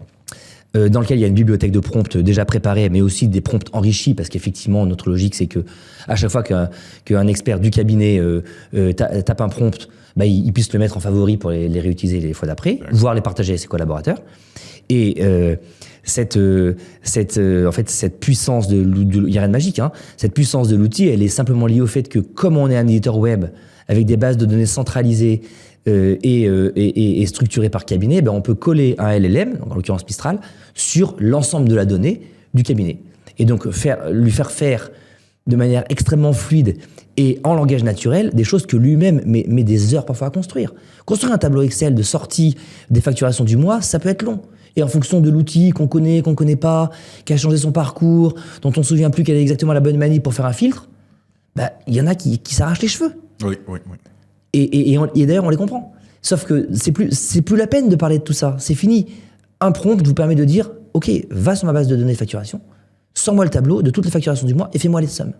Dans lequel il y a une bibliothèque de prompts déjà préparée, mais aussi des prompts enrichis, parce qu'effectivement, notre logique, c'est que à chaque fois qu'un expert du cabinet tape un prompt, bah, il puisse le mettre en favori pour les réutiliser les fois d'après, voire les partager avec ses collaborateurs. Et cette puissance il n'y a rien de magique, hein, cette puissance de l'outil, elle est simplement liée au fait que, comme on est un éditeur web avec des bases de données centralisées, et structuré par cabinet, ben on peut coller un LLM, donc en l'occurrence Mistral, sur l'ensemble de la donnée du cabinet. Et donc lui faire faire de manière extrêmement fluide et en langage naturel des choses que lui-même met des heures parfois à construire. Construire un tableau Excel de sortie des facturations du mois, ça peut être long. Et en fonction de l'outil qu'on connaît pas, qui a changé son parcours, dont on ne se souvient plus quelle est exactement la bonne manip pour faire un filtre, ben, il y en a qui s'arrachent les cheveux. Oui. Et d'ailleurs, on les comprend. Sauf que c'est plus la peine de parler de tout ça. C'est fini. Un prompt vous permet de dire, OK, va sur ma base de données de facturation, sors-moi le tableau de toutes les facturations du mois et fais-moi les sommes.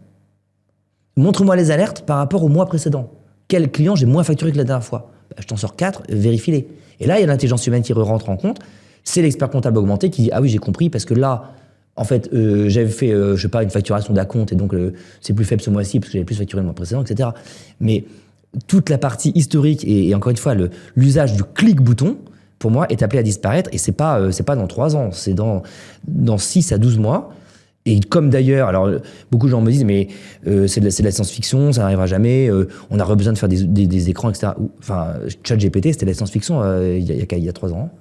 Montre-moi les alertes par rapport au mois précédent. Quel client j'ai moins facturé que la dernière fois? Je t'en sors 4, vérifie-les. Et là, il y a l'intelligence humaine qui rentre en compte. C'est l'expert comptable augmenté qui dit, ah oui, j'ai compris, parce que là, en fait, j'avais fait, je sais pas, une facturation d'acompte, et donc c'est plus faible ce mois-ci, parce que j'avais plus facturé le mois précédent, etc. Mais toute la partie historique et encore une fois l'usage du clic-bouton, pour moi, est appelé à disparaître. Et c'est pas dans 3 ans, c'est dans 6 à 12 mois. Et comme d'ailleurs, alors beaucoup de gens me disent, mais c'est de la science-fiction, ça n'arrivera jamais, on a besoin de faire des écrans, etc. Enfin, ChatGPT, c'était de la science-fiction il y a 3 ans.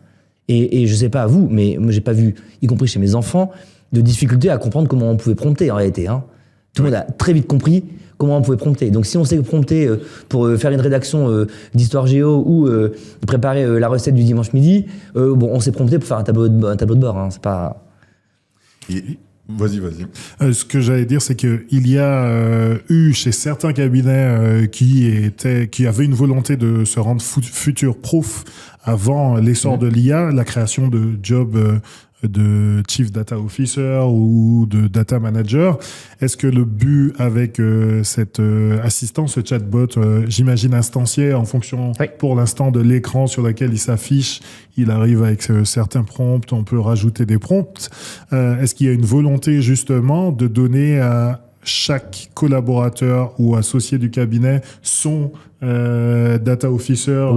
Et je sais pas à vous, mais moi j'ai pas vu, y compris chez mes enfants, de difficulté à comprendre comment on pouvait prompter en réalité. Hein. Tout le monde a très vite compris comment on pouvait prompter. Donc si on sait prompter pour faire une rédaction d'histoire géo ou préparer la recette du dimanche midi, on sait prompter pour faire un tableau de bord. Hein. C'est pas... Vas-y. Ce que j'allais dire, c'est que il y a eu chez certains cabinets qui avaient une volonté de se rendre future-proof avant l'essor de l'IA, la création de jobs de Chief Data Officer ou de Data Manager. Est-ce que le but avec cet assistant, ce chatbot, j'imagine instancié en fonction pour l'instant de l'écran sur lequel il s'affiche, il arrive avec certains prompts, on peut rajouter des prompts. Est-ce qu'il y a une volonté justement de donner à chaque collaborateur ou associé du cabinet son Data Officer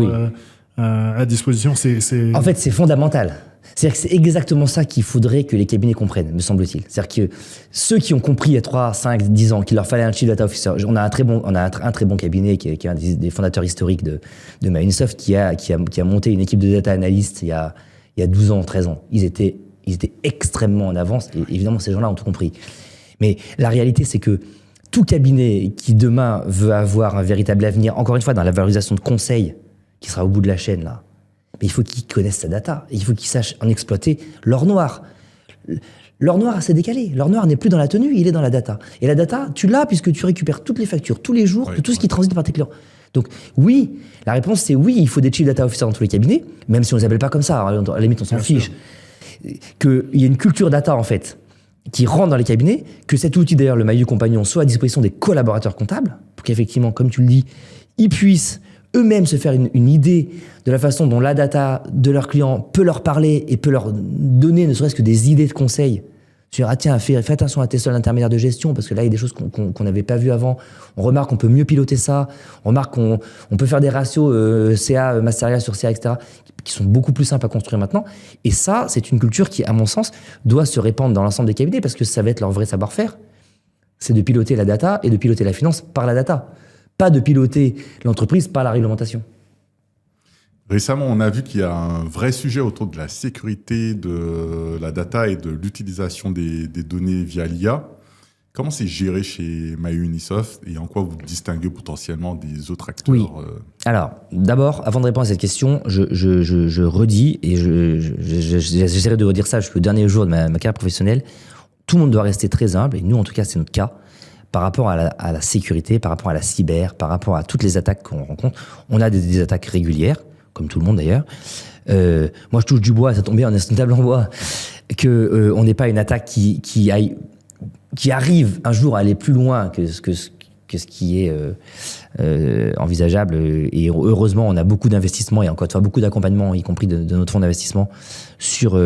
à disposition? En fait, c'est fondamental. C'est-à-dire que c'est exactement ça qu'il faudrait que les cabinets comprennent, me semble-t-il. C'est-à-dire que ceux qui ont compris il y a 3, 5, 10 ans qu'il leur fallait un Chief Data Officer, on a un très bon cabinet qui est un des fondateurs historiques de Microsoft qui a monté une équipe de data analysts il y a 12 ans, 13 ans. Ils étaient extrêmement en avance et évidemment ces gens-là ont tout compris. Mais la réalité, c'est que tout cabinet qui demain veut avoir un véritable avenir, encore une fois dans la valorisation de conseils qui sera au bout de la chaîne là, mais il faut qu'ils connaissent sa data. Il faut qu'ils sachent en exploiter l'or noir. L'or noir s'est décalé. L'or noir n'est plus dans la tenue, il est dans la data. Et la data, tu l'as puisque tu récupères toutes les factures tous les jours de tout ce qui transite par tes clients. Donc oui, la réponse c'est oui, il faut des Chief Data Officers dans tous les cabinets, même si on ne les appelle pas comme ça, à la limite on s'en fiche. Qu'il y ait une culture data en fait, qui rentre dans les cabinets, que cet outil d'ailleurs, le Maillu Compagnon, soit à disposition des collaborateurs comptables, pour qu'effectivement, comme tu le dis, ils puissent eux-mêmes se faire une idée de la façon dont la data de leurs clients peut leur parler et peut leur donner ne serait-ce que des idées de conseils sur ah tiens, fais attention à tes seuls intermédiaires de gestion parce que là il y a des choses qu'on n'avait pas vues avant. On remarque qu'on peut mieux piloter ça. On remarque qu'on peut faire des ratios CA, masse salariale sur CA, etc. qui sont beaucoup plus simples à construire maintenant. Et ça, c'est une culture qui, à mon sens, doit se répandre dans l'ensemble des cabinets parce que ça va être leur vrai savoir-faire. C'est de piloter la data et de piloter la finance par la data. Pas de piloter l'entreprise par la réglementation. Récemment, on a vu qu'il y a un vrai sujet autour de la sécurité de la data et de l'utilisation des données via l'IA. Comment c'est géré chez Maillu Unisoft et en quoi vous distinguez potentiellement des autres acteurs? Oui. Alors, d'abord, avant de répondre à cette question, je redis, et j'essaierai de redire ça jusqu'au dernier jour de ma carrière professionnelle, tout le monde doit rester très humble, et nous, en tout cas, c'est notre cas, par rapport à la sécurité, par rapport à la cyber, par rapport à toutes les attaques qu'on rencontre. On a des attaques régulières, comme tout le monde d'ailleurs. Moi, je touche du bois, ça tombe bien, on est sur une table en bois, on n'est pas une attaque qui arrive un jour à aller plus loin que ce qui est envisageable. Et heureusement, on a beaucoup d'investissements et encore une fois beaucoup d'accompagnement, y compris de notre fonds d'investissement, sur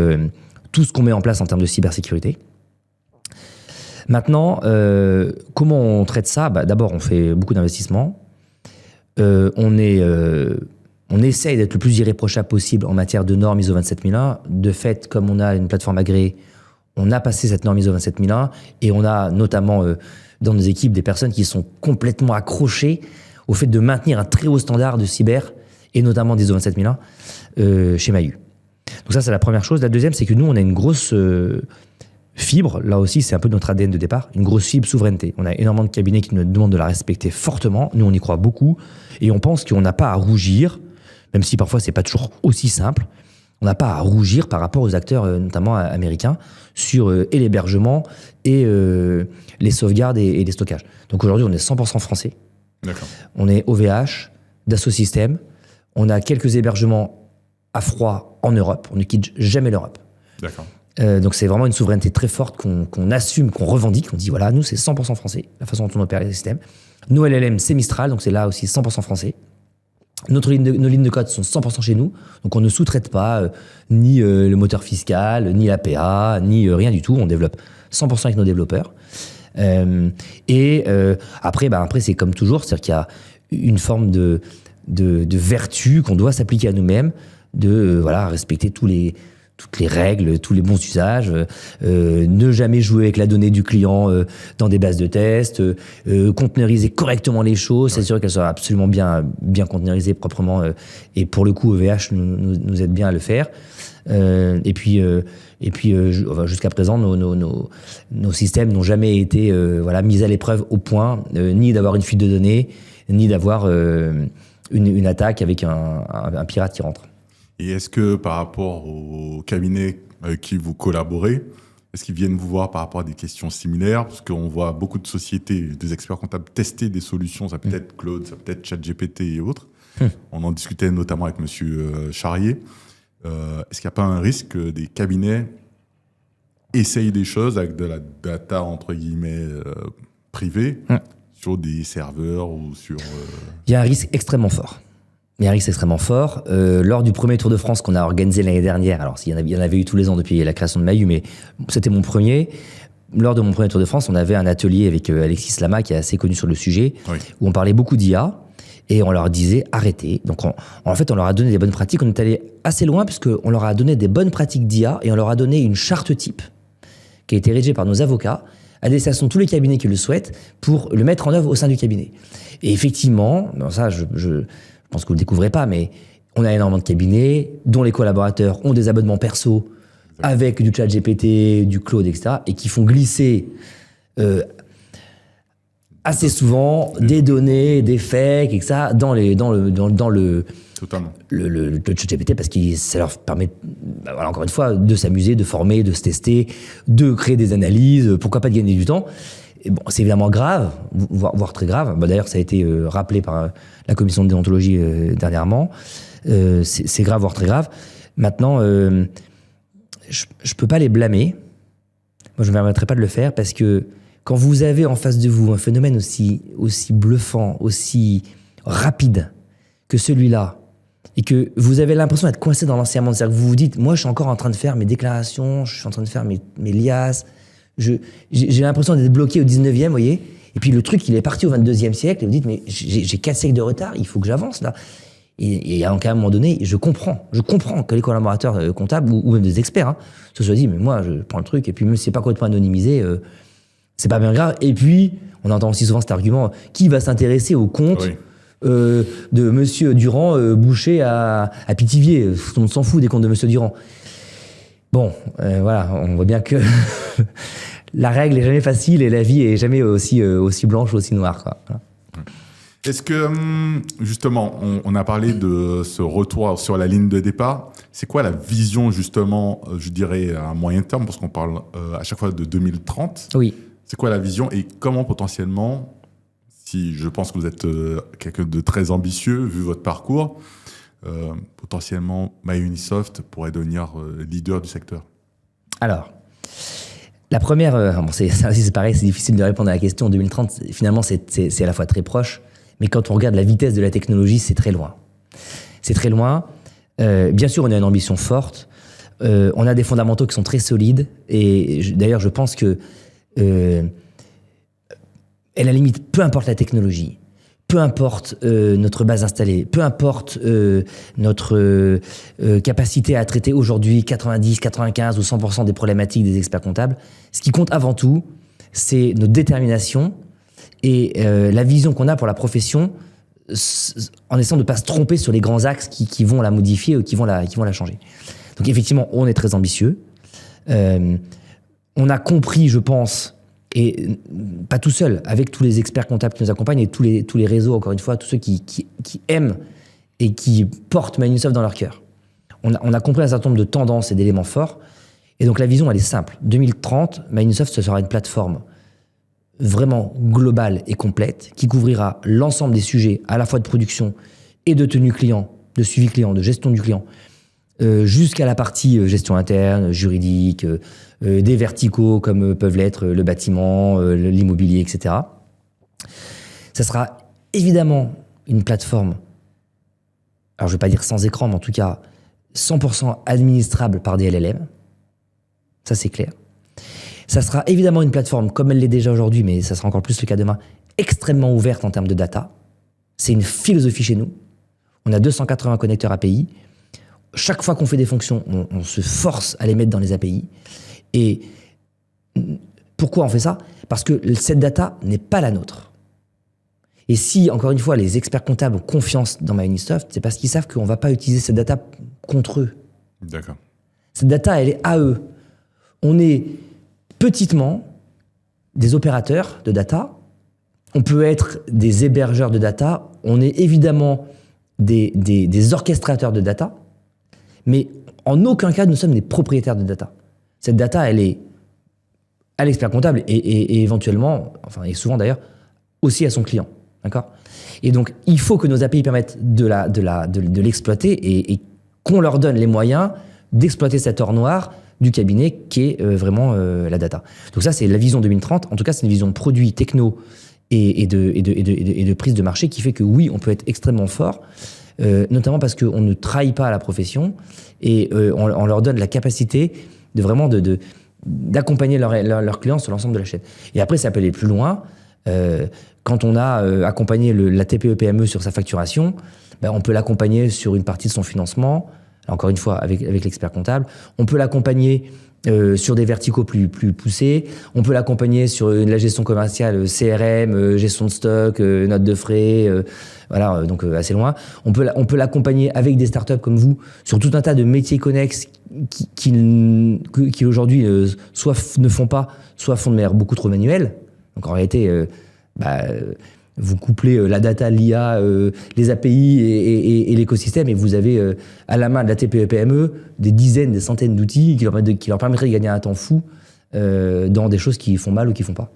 tout ce qu'on met en place en termes de cybersécurité. Maintenant, comment on traite ça? D'abord, on fait beaucoup d'investissements. On essaye d'être le plus irréprochable possible en matière de normes ISO 27001. De fait, comme on a une plateforme agréée, on a passé cette norme ISO 27001 et on a notamment dans nos équipes des personnes qui sont complètement accrochées au fait de maintenir un très haut standard de cyber et notamment d'ISO 27001 chez Maillu. Donc ça, c'est la première chose. La deuxième, c'est que nous, on a une grosse fibre, là aussi, c'est un peu notre ADN de départ, une grosse fibre souveraineté. On a énormément de cabinets qui nous demandent de la respecter fortement. Nous, on y croit beaucoup et on pense qu'on n'a pas à rougir, même si parfois c'est pas toujours aussi simple. On n'a pas à rougir par rapport aux acteurs, notamment américains, sur et l'hébergement et les sauvegardes et les stockages. Donc aujourd'hui, on est 100% français. D'accord. On est OVH, Dassault Systèmes. On a quelques hébergements à froid en Europe. On ne quitte jamais l'Europe. D'accord. Donc c'est vraiment une souveraineté très forte qu'on assume, qu'on revendique. On dit voilà, nous c'est 100% français, la façon dont on opère les systèmes. Nos LLM, c'est Mistral, donc c'est là aussi 100% français. Nos lignes de code sont 100% chez nous, donc on ne sous-traite pas ni le moteur fiscal, ni l'APA, ni rien du tout. On développe 100% avec nos développeurs. Après c'est comme toujours, c'est-à-dire qu'il y a une forme de vertu qu'on doit s'appliquer à nous-mêmes, de respecter toutes les règles, tous les bons usages, ne jamais jouer avec la donnée du client dans des bases de test, conteneuriser correctement les choses, s'assurer qu'elles soient absolument bien conteneurisées proprement. Et pour le coup, OVH nous aide bien à le faire. Et puis jusqu'à présent, nos systèmes n'ont jamais été mis à l'épreuve au point ni d'avoir une fuite de données, ni d'avoir une attaque avec un pirate qui rentre. Et est-ce que par rapport aux cabinets avec qui vous collaborez, est-ce qu'ils viennent vous voir par rapport à des questions similaires? Parce qu'on voit beaucoup de sociétés, des experts comptables tester des solutions, ça peut être Claude, ça peut être ChatGPT et autres. On en discutait notamment avec M. Charrier. Est-ce qu'il n'y a pas un risque que des cabinets essayent des choses avec de la data, entre guillemets, privée, sur des serveurs ou sur... Il y a un risque extrêmement fort. Lors du premier Tour de France qu'on a organisé l'année dernière, alors il y en avait eu tous les ans depuis la création de Maillu, mais c'était mon premier. Lors de mon premier Tour de France, on avait un atelier avec Alexis Lama, qui est assez connu sur le sujet, où on parlait beaucoup d'IA, et on leur disait arrêtez. Donc en fait, on leur a donné des bonnes pratiques. On est allé assez loin, puisqu'on leur a donné des bonnes pratiques d'IA, et on leur a donné une charte type, qui a été rédigée par nos avocats, à destination de tous les cabinets qui le souhaitent, pour le mettre en œuvre au sein du cabinet. Et effectivement, ça, je pense que vous ne le découvrez pas, mais on a énormément de cabinets dont les collaborateurs ont des abonnements perso avec du ChatGPT, du Claude, etc. et qui font glisser assez souvent des données, des fakes, etc. dans le ChatGPT parce que ça leur permet, encore une fois, de s'amuser, de former, de se tester, de créer des analyses, pourquoi pas de gagner du temps. Et bon, c'est évidemment grave, voire très grave. Bah, d'ailleurs, ça a été rappelé par la commission de déontologie dernièrement. C'est grave, voire très grave. Maintenant, je peux pas les blâmer. Moi, je ne me permettrai pas de le faire parce que quand vous avez en face de vous un phénomène aussi bluffant, aussi rapide que celui-là, et que vous avez l'impression d'être coincé dans l'ancien monde, c'est-à-dire que vous vous dites, moi, je suis encore en train de faire mes déclarations, je suis en train de faire mes liasses, j'ai l'impression d'être bloqué au 19e, vous voyez, et puis le truc, il est parti au 22e siècle, et vous dites, mais j'ai 4 siècles de retard, il faut que j'avance, là. Et à un moment donné, je comprends que les collaborateurs comptables, ou même des experts, se soient dit, mais moi, je prends le truc, et puis même si c'est pas complètement anonymisé, c'est pas bien grave. Et puis, on entend aussi souvent cet argument, qui va s'intéresser au compte de Monsieur Durand, boucher à Pithiviers. Tout le monde s'en fout des comptes de Monsieur Durand. Bon, voilà, on voit bien que la règle est jamais facile et la vie est jamais aussi blanche ou aussi noire, quoi. Voilà. Est-ce que, justement, on a parlé de ce retour sur la ligne de départ. C'est quoi la vision, justement, je dirais, à moyen terme, parce qu'on parle à chaque fois de 2030. Oui. C'est quoi la vision et comment, potentiellement, si je pense que vous êtes quelqu'un de très ambitieux, vu votre parcours, potentiellement, MyUnisoft pourrait devenir leader du secteur? Alors, la première, bon, c'est pareil, c'est difficile de répondre à la question. En 2030, finalement, c'est à la fois très proche, mais quand on regarde la vitesse de la technologie, c'est très loin. C'est très loin. Bien sûr, on a une ambition forte. On a des fondamentaux qui sont très solides. Et d'ailleurs, je pense que, à la limite, peu importe la technologie, peu importe notre base installée, peu importe notre capacité à traiter aujourd'hui 90, 95 ou 100% des problématiques des experts comptables, ce qui compte avant tout, c'est notre détermination et la vision qu'on a pour la profession en essayant de ne pas se tromper sur les grands axes qui vont la modifier ou qui vont la changer. Donc effectivement, on est très ambitieux. On a compris, je pense, et pas tout seul, avec tous les experts comptables qui nous accompagnent et tous les réseaux, encore une fois, tous ceux qui aiment et qui portent MyUnisoft dans leur cœur. On a compris un certain nombre de tendances et d'éléments forts. Et donc la vision, elle est simple. 2030, MyUnisoft, ce sera une plateforme vraiment globale et complète qui couvrira l'ensemble des sujets, à la fois de production et de tenue client, de suivi client, de gestion du client, jusqu'à la partie gestion interne, juridique, des verticaux comme peuvent l'être le bâtiment, l'immobilier, etc. Ça sera évidemment une plateforme, alors je ne vais pas dire sans écran, mais en tout cas 100% administrable par des LLM. Ça, c'est clair. Ça sera évidemment une plateforme, comme elle l'est déjà aujourd'hui, mais ça sera encore plus le cas demain, extrêmement ouverte en termes de data. C'est une philosophie chez nous. On a 280 connecteurs API. Chaque fois qu'on fait des fonctions, on se force à les mettre dans les API. Et pourquoi on fait ça? Parce que cette data n'est pas la nôtre. Et si, encore une fois, les experts comptables ont confiance dans MyUnisoft, c'est parce qu'ils savent qu'on ne va pas utiliser cette data contre eux. D'accord. Cette data, elle est à eux. On est petitement des opérateurs de data. On peut être des hébergeurs de data. On est évidemment des orchestrateurs de data. Mais en aucun cas, nous sommes des propriétaires de data. Cette data, elle est à l'expert comptable et éventuellement, enfin, et souvent d'ailleurs, aussi à son client. D'accord ? Et donc, il faut que nos API permettent de l'exploiter et qu'on leur donne les moyens d'exploiter cet or noir du cabinet qui est vraiment la data. Donc ça, c'est la vision 2030. En tout cas, c'est une vision de produit, techno et de prise de marché qui fait que oui, on peut être extrêmement fort, notamment parce qu'on ne trahit pas la profession et on leur donne la capacité de vraiment d'accompagner leurs clients sur l'ensemble de la chaîne. Et après, ça peut aller plus loin. Quand on a accompagné la TPE-PME sur sa facturation, ben, on peut l'accompagner sur une partie de son financement, encore une fois avec l'expert comptable. On peut l'accompagner sur des verticaux plus poussés. On peut l'accompagner sur la gestion commerciale, CRM, gestion de stock, notes de frais, voilà, donc assez loin. On peut l'accompagner avec des startups comme vous sur tout un tas de métiers connexes qui aujourd'hui soit ne font pas, soit font de manière beaucoup trop manuelle. Donc en réalité, vous couplez la data, l'IA, les API et l'écosystème et vous avez à la main de la TPE-PME des dizaines, des centaines d'outils qui leur permettraient de gagner un temps fou dans des choses qui font mal ou qui font pas.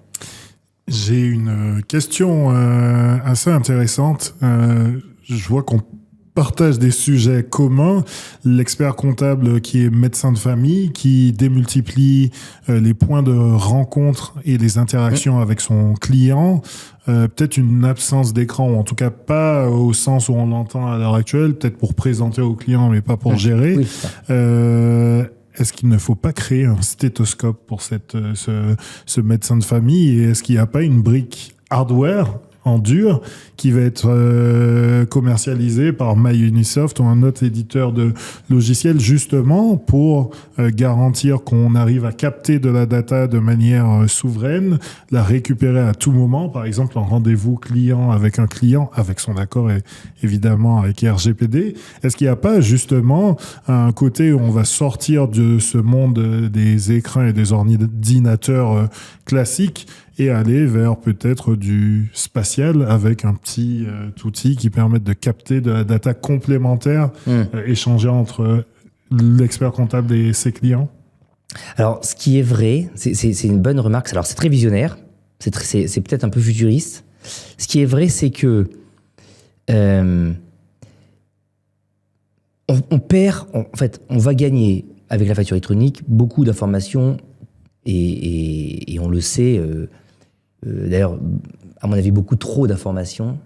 J'ai une question assez intéressante. Je vois qu'on partage des sujets communs. L'expert comptable qui est médecin de famille, qui démultiplie les points de rencontre et les interactions avec son client. Peut-être une absence d'écran, ou en tout cas pas au sens où on l'entend à l'heure actuelle, peut-être pour présenter au client, mais pas pour gérer. Oui. Est-ce qu'il ne faut pas créer un stéthoscope pour ce médecin de famille, et est-ce qu'il n'y a pas une brique hardware en dur qui va être commercialisé par MyUnisoft ou un autre éditeur de logiciels, justement pour garantir qu'on arrive à capter de la data de manière souveraine, la récupérer à tout moment, par exemple en rendez-vous client, avec son accord et évidemment avec RGPD. Est-ce qu'il n'y a pas justement un côté où on va sortir de ce monde des écrans et des ordinateurs classiques et aller vers peut-être du spatial avec un petit outil qui permette de capter de la data complémentaire échangée entre l'expert comptable et ses clients? Alors, ce qui est vrai, c'est une bonne remarque. Alors, c'est très visionnaire, c'est peut-être un peu futuriste. Ce qui est vrai, c'est que on va gagner avec la facture électronique beaucoup d'informations et on le sait. D'ailleurs, à mon avis, beaucoup trop d'informations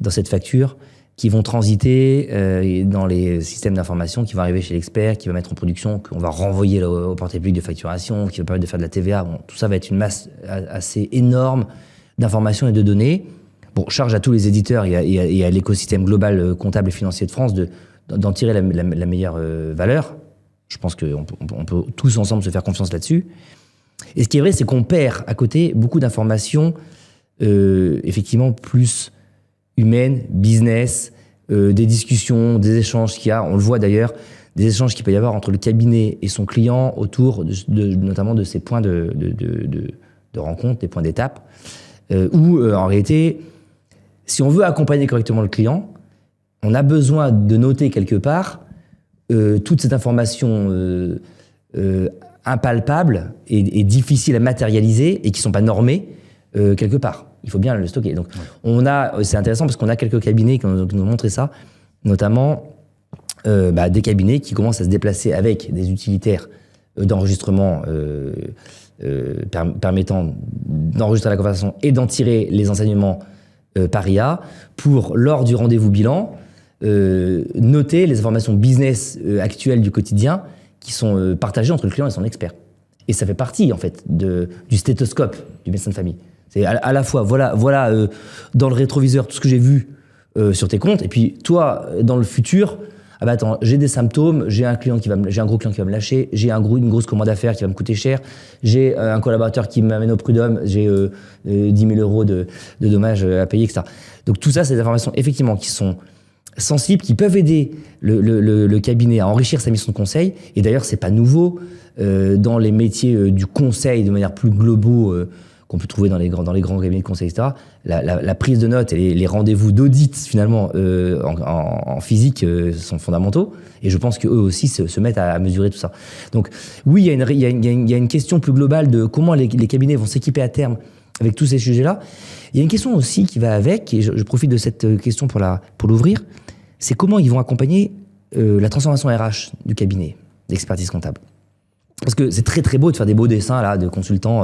dans cette facture qui vont transiter dans les systèmes d'information, qui vont arriver chez l'expert, qui va mettre en production, qu'on va renvoyer au portail public de facturation, qui va permettre de faire de la TVA. Bon, tout ça va être une masse assez énorme d'informations et de données. Bon, charge à tous les éditeurs et à l'écosystème global comptable et financier de France d'en tirer la meilleure valeur. Je pense qu'on peut tous ensemble se faire confiance là-dessus. Et ce qui est vrai, c'est qu'on perd à côté beaucoup d'informations effectivement plus humaines, business, des discussions, des échanges qu'il y a. On le voit d'ailleurs, des échanges qu'il peut y avoir entre le cabinet et son client autour notamment de ces points de rencontre, des points d'étape, où en réalité, si on veut accompagner correctement le client, on a besoin de noter quelque part toute cette information impalpables et difficiles à matérialiser et qui ne sont pas normés quelque part. Il faut bien le stocker. Donc, c'est intéressant parce qu'on a quelques cabinets qui nous ont montré ça, notamment des cabinets qui commencent à se déplacer avec des utilitaires d'enregistrement permettant d'enregistrer la conversation et d'en tirer les enseignements par IA pour, lors du rendez-vous bilan, noter les informations business actuelles du quotidien qui sont partagées entre le client et son expert. Et ça fait partie, en fait, du stéthoscope du médecin de famille. C'est à la fois, voilà dans le rétroviseur, tout ce que j'ai vu sur tes comptes, et puis toi, dans le futur, ah bah attends, j'ai des symptômes, j'ai un gros client qui va me lâcher, j'ai une grosse commande à faire qui va me coûter cher, j'ai un collaborateur qui m'amène au prud'homme, j'ai 10 000 euros de dommages à payer, etc. Donc tout ça, c'est des informations, effectivement, qui sont sensibles, qui peuvent aider le cabinet à enrichir sa mission de conseil. Et d'ailleurs, c'est pas nouveau dans les métiers du conseil de manière plus globaux qu'on peut trouver dans les grands cabinets de conseil, etc. La prise de notes et les rendez-vous d'audit, finalement, en physique, sont fondamentaux. Et je pense qu'eux aussi se mettent à mesurer tout ça. Donc, oui, il y a une question plus globale de comment les cabinets vont s'équiper à terme avec tous ces sujets-là. Il y a une question aussi qui va avec, et je profite de cette question pour l'ouvrir, c'est comment ils vont accompagner la transformation RH du cabinet d'expertise comptable. Parce que c'est très très beau de faire des beaux dessins là, de consultants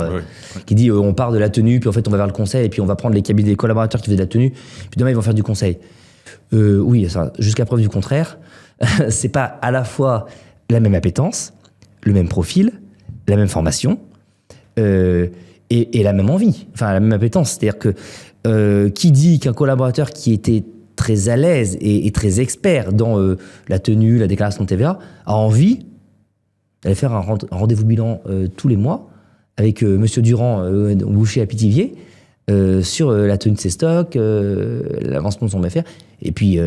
qui dit on part de la tenue, puis en fait on va vers le conseil, et puis on va prendre les cabinets des collaborateurs qui faisaient de la tenue, puis demain ils vont faire du conseil. Oui, ça, jusqu'à preuve du contraire, c'est pas à la fois la même appétence, le même profil, la même formation, et la même envie, enfin la même appétence. C'est-à-dire que qui dit qu'un collaborateur qui était très à l'aise et très expert dans la tenue, la déclaration de TVA, a envie d'aller faire un rendez-vous bilan tous les mois avec Monsieur Durand, boucher à Pithiviers, sur la tenue de ses stocks, l'avancement de son affaire. Et puis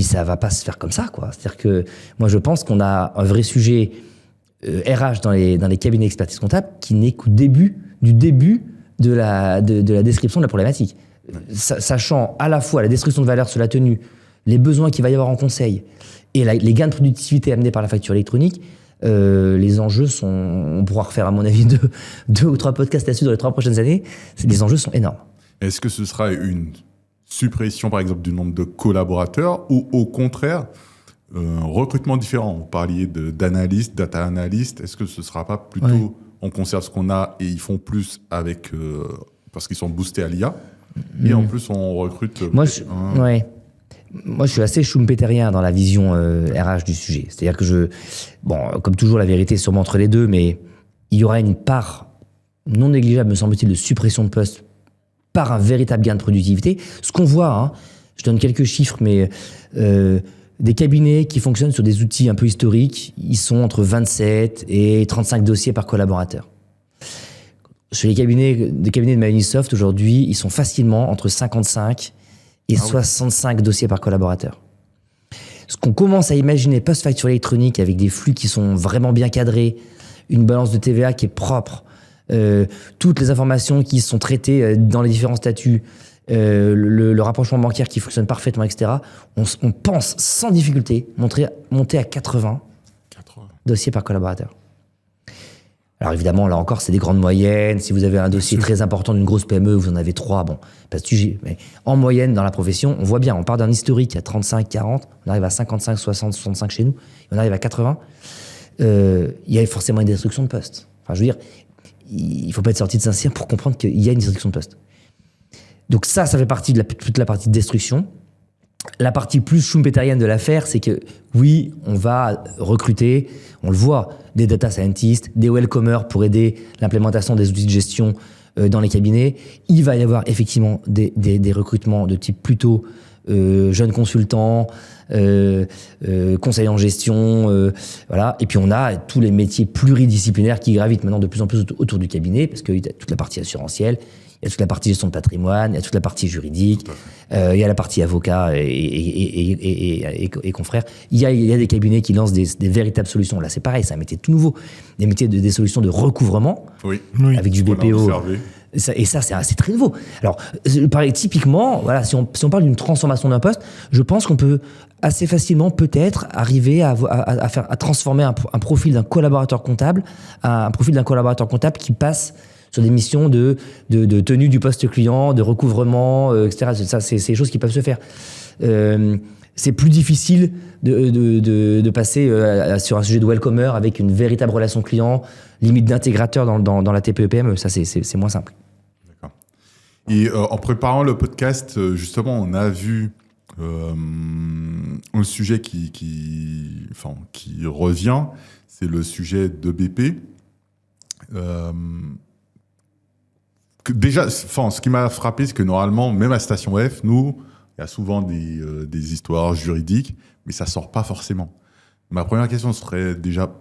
ça va pas se faire comme ça, quoi. C'est-à-dire que moi je pense qu'on a un vrai sujet RH dans les cabinets d'expertise comptable qui n'est qu'au début de la description de la problématique. Sachant à la fois la destruction de valeur sur la tenue, les besoins qu'il va y avoir en conseil et les gains de productivité amenés par la facture électronique, Les enjeux sont... On pourra refaire, à mon avis, deux ou trois podcasts là-dessus dans les 3 prochaines années. Les enjeux sont énormes. Est-ce que ce sera une suppression, par exemple, du nombre de collaborateurs ou au contraire, un recrutement différent? Vous parliez d'analystes, data analystes. Est-ce que ce ne sera pas plutôt on conserve ce qu'on a et ils font plus avec parce qu'ils sont boostés à l'IA et en plus on recrute... Moi, je suis assez schumpeterien dans la vision RH du sujet. C'est-à-dire que comme toujours, la vérité est sûrement entre les deux, mais il y aura une part non négligeable, me semble-t-il, de suppression de postes par un véritable gain de productivité. Ce qu'on voit, hein, je donne quelques chiffres, mais des cabinets qui fonctionnent sur des outils un peu historiques, ils sont entre 27 et 35 dossiers par collaborateur. Chez des cabinets de Microsoft, aujourd'hui, ils sont facilement entre 55 et 65 dossiers par collaborateur. Ce qu'on commence à imaginer post-facture électronique avec des flux qui sont vraiment bien cadrés, une balance de TVA qui est propre, toutes les informations qui sont traitées dans les différents statuts, le rapprochement bancaire qui fonctionne parfaitement, etc. On pense sans difficulté monter à 80 dossiers par collaborateur. Alors évidemment, là encore, c'est des grandes moyennes. Si vous avez un dossier très important d'une grosse PME, vous en avez 3, bon, pas de sujet. Mais en moyenne, dans la profession, on voit bien, on part d'un historique à 35, 40, on arrive à 55, 60, 65 chez nous, et on arrive à 80. Il y a forcément une destruction de poste. Enfin, je veux dire, il ne faut pas être sorti de Saint-Cyr pour comprendre qu'il y a une destruction de poste. Donc ça fait partie de toute la partie de destruction. La partie plus schumpeterienne de l'affaire, c'est que oui, on va recruter, on le voit, des data scientists, des welcomers pour aider l'implémentation des outils de gestion dans les cabinets. Il va y avoir effectivement des recrutements de type plutôt jeunes consultants, conseillers en gestion, voilà. Et puis on a tous les métiers pluridisciplinaires qui gravitent maintenant de plus en plus autour du cabinet, parce qu'il y a toute la partie assurantielle, il y a toute la partie gestion de patrimoine, il y a toute la partie juridique, il y a la partie avocat et confrères. Il y a des cabinets qui lancent des véritables solutions. Là, c'est pareil, c'est un métier tout nouveau. Des solutions de recouvrement avec du BPO. Et ça, c'est très nouveau. Alors, pareil, typiquement, voilà, si on parle d'une transformation d'un poste, je pense qu'on peut assez facilement peut-être arriver à transformer un profil d'un collaborateur comptable à un profil d'un collaborateur comptable qui passe sur des missions de tenue du poste client, de recouvrement, etc. Ça, c'est des choses qui peuvent se faire. C'est plus difficile de passer sur un sujet de welcomer avec une véritable relation client, limite d'intégrateur dans la TPE-PME. Ça, c'est moins simple. D'accord. Et en préparant le podcast, justement, on a vu un sujet qui revient, c'est le sujet de BP. Déjà, ce qui m'a frappé, c'est que normalement, même à Station F, nous, il y a souvent des histoires juridiques, mais ça sort pas forcément. Ma première question serait déjà,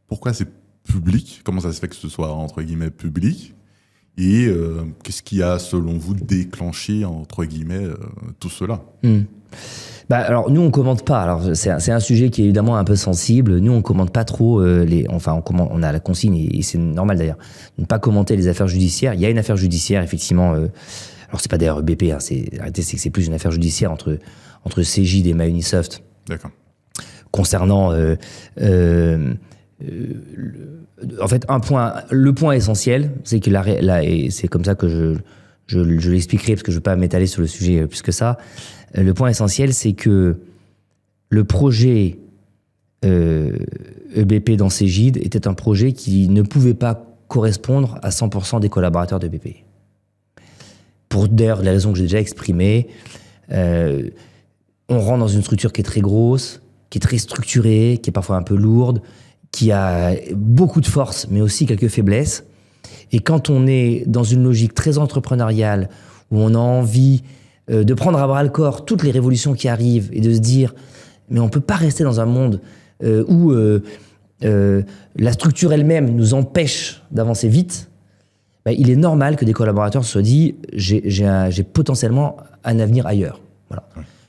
pourquoi c'est public? Comment ça se fait que ce soit, entre guillemets, public? Et qu'est-ce qui a, selon vous, déclenché, entre guillemets, tout cela? Alors, nous, on commente pas. Alors, c'est un sujet qui est évidemment un peu sensible. Nous, on commente pas trop on a la consigne, et c'est normal d'ailleurs, de ne pas commenter les affaires judiciaires. Il y a une affaire judiciaire, effectivement. Alors, c'est pas d'ailleurs BP, hein, c'est plus une affaire judiciaire entre Cegid et Microsoft. D'accord. Concernant, en fait, le point essentiel, c'est que et c'est comme ça que je l'expliquerai, parce que je ne veux pas m'étaler sur le sujet plus que ça. Le point essentiel, c'est que le projet EBP dans Cegid était un projet qui ne pouvait pas correspondre à 100% des collaborateurs de BP. Pour d'ailleurs les raisons que j'ai déjà exprimées, on rentre dans une structure qui est très grosse, qui est très structurée, qui est parfois un peu lourde, qui a beaucoup de force, mais aussi quelques faiblesses. Et quand on est dans une logique très entrepreneuriale, où on a envie de prendre à bras-le-corps toutes les révolutions qui arrivent et de se dire, mais on ne peut pas rester dans un monde où la structure elle-même nous empêche d'avancer vite, il est normal que des collaborateurs se soient dit, j'ai potentiellement un avenir ailleurs. Voilà.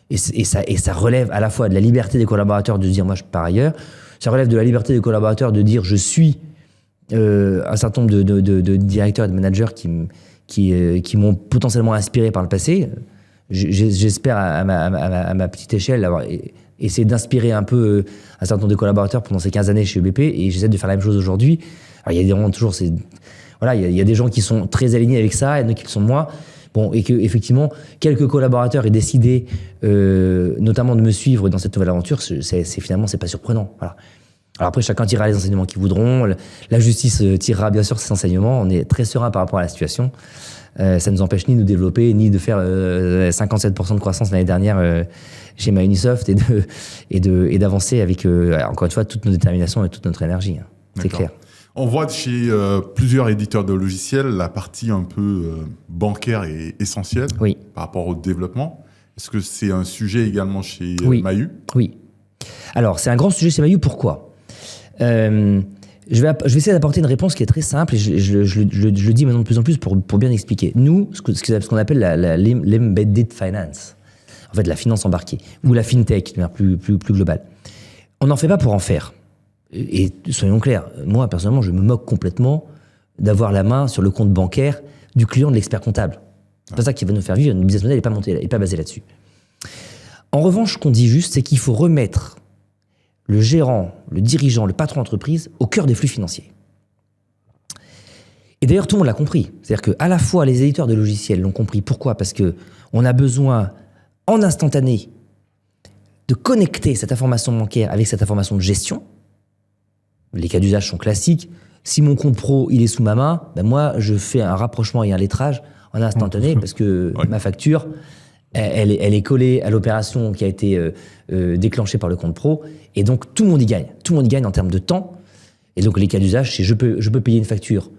Et ça relève à la fois de la liberté des collaborateurs de se dire, moi je pars ailleurs, ça relève de la liberté des collaborateurs de dire, je suis un certain nombre de directeurs et de managers qui m'ont potentiellement inspiré par le passé. j'espère à ma petite échelle avoir essayé d'inspirer un peu un certain nombre de collaborateurs pendant ces 15 années chez EBP, et j'essaie de faire la même chose aujourd'hui. Alors il y a vraiment toujours il y a des gens qui sont très alignés avec ça, et d'autres qui le sont moins. Bon, et que effectivement, quelques collaborateurs aient décidé, notamment de me suivre dans cette nouvelle aventure, finalement, c'est pas surprenant. Voilà. Alors après, chacun tirera les enseignements qu'ils voudront. La justice tirera bien sûr ses enseignements. On est très serein par rapport à la situation. Ça ne nous empêche ni de nous développer, ni de faire 57% de croissance l'année dernière chez MyUnisoft, et d'avancer avec, encore une fois, toute notre détermination et toute notre énergie. C'est clair. On voit chez plusieurs éditeurs de logiciels la partie un peu bancaire est essentielle par rapport au développement. Est-ce que c'est un sujet également chez Mahu ? Oui. Alors, c'est un grand sujet chez Mahu. Pourquoi ? Je vais essayer d'apporter une réponse qui est très simple, et je le dis maintenant de plus en plus pour bien expliquer. Nous, ce qu'on appelle l'embedded finance, en fait la finance embarquée, ou la fintech de manière plus globale, on n'en fait pas pour en faire. Et soyons clairs, moi personnellement je me moque complètement d'avoir la main sur le compte bancaire du client de l'expert comptable. C'est pas ça qui va nous faire vivre, notre business model n'est pas basé là-dessus. En revanche, ce qu'on dit juste, c'est qu'il faut remettre le gérant, le dirigeant, le patron d'entreprise au cœur des flux financiers. Et d'ailleurs, tout le monde l'a compris. C'est-à-dire qu'à la fois, les éditeurs de logiciels l'ont compris. Pourquoi ? Parce qu'on a besoin, en instantané, de connecter cette information bancaire avec cette information de gestion. Les cas d'usage sont classiques. Si mon compte pro, il est sous ma main, moi, je fais un rapprochement et un lettrage en instantané parce que ma facture, elle est collée à l'opération qui a été déclenchée par le compte pro. Et donc, tout le monde y gagne. Tout le monde y gagne en termes de temps. Et donc, les cas d'usage, c'est je peux payer une facture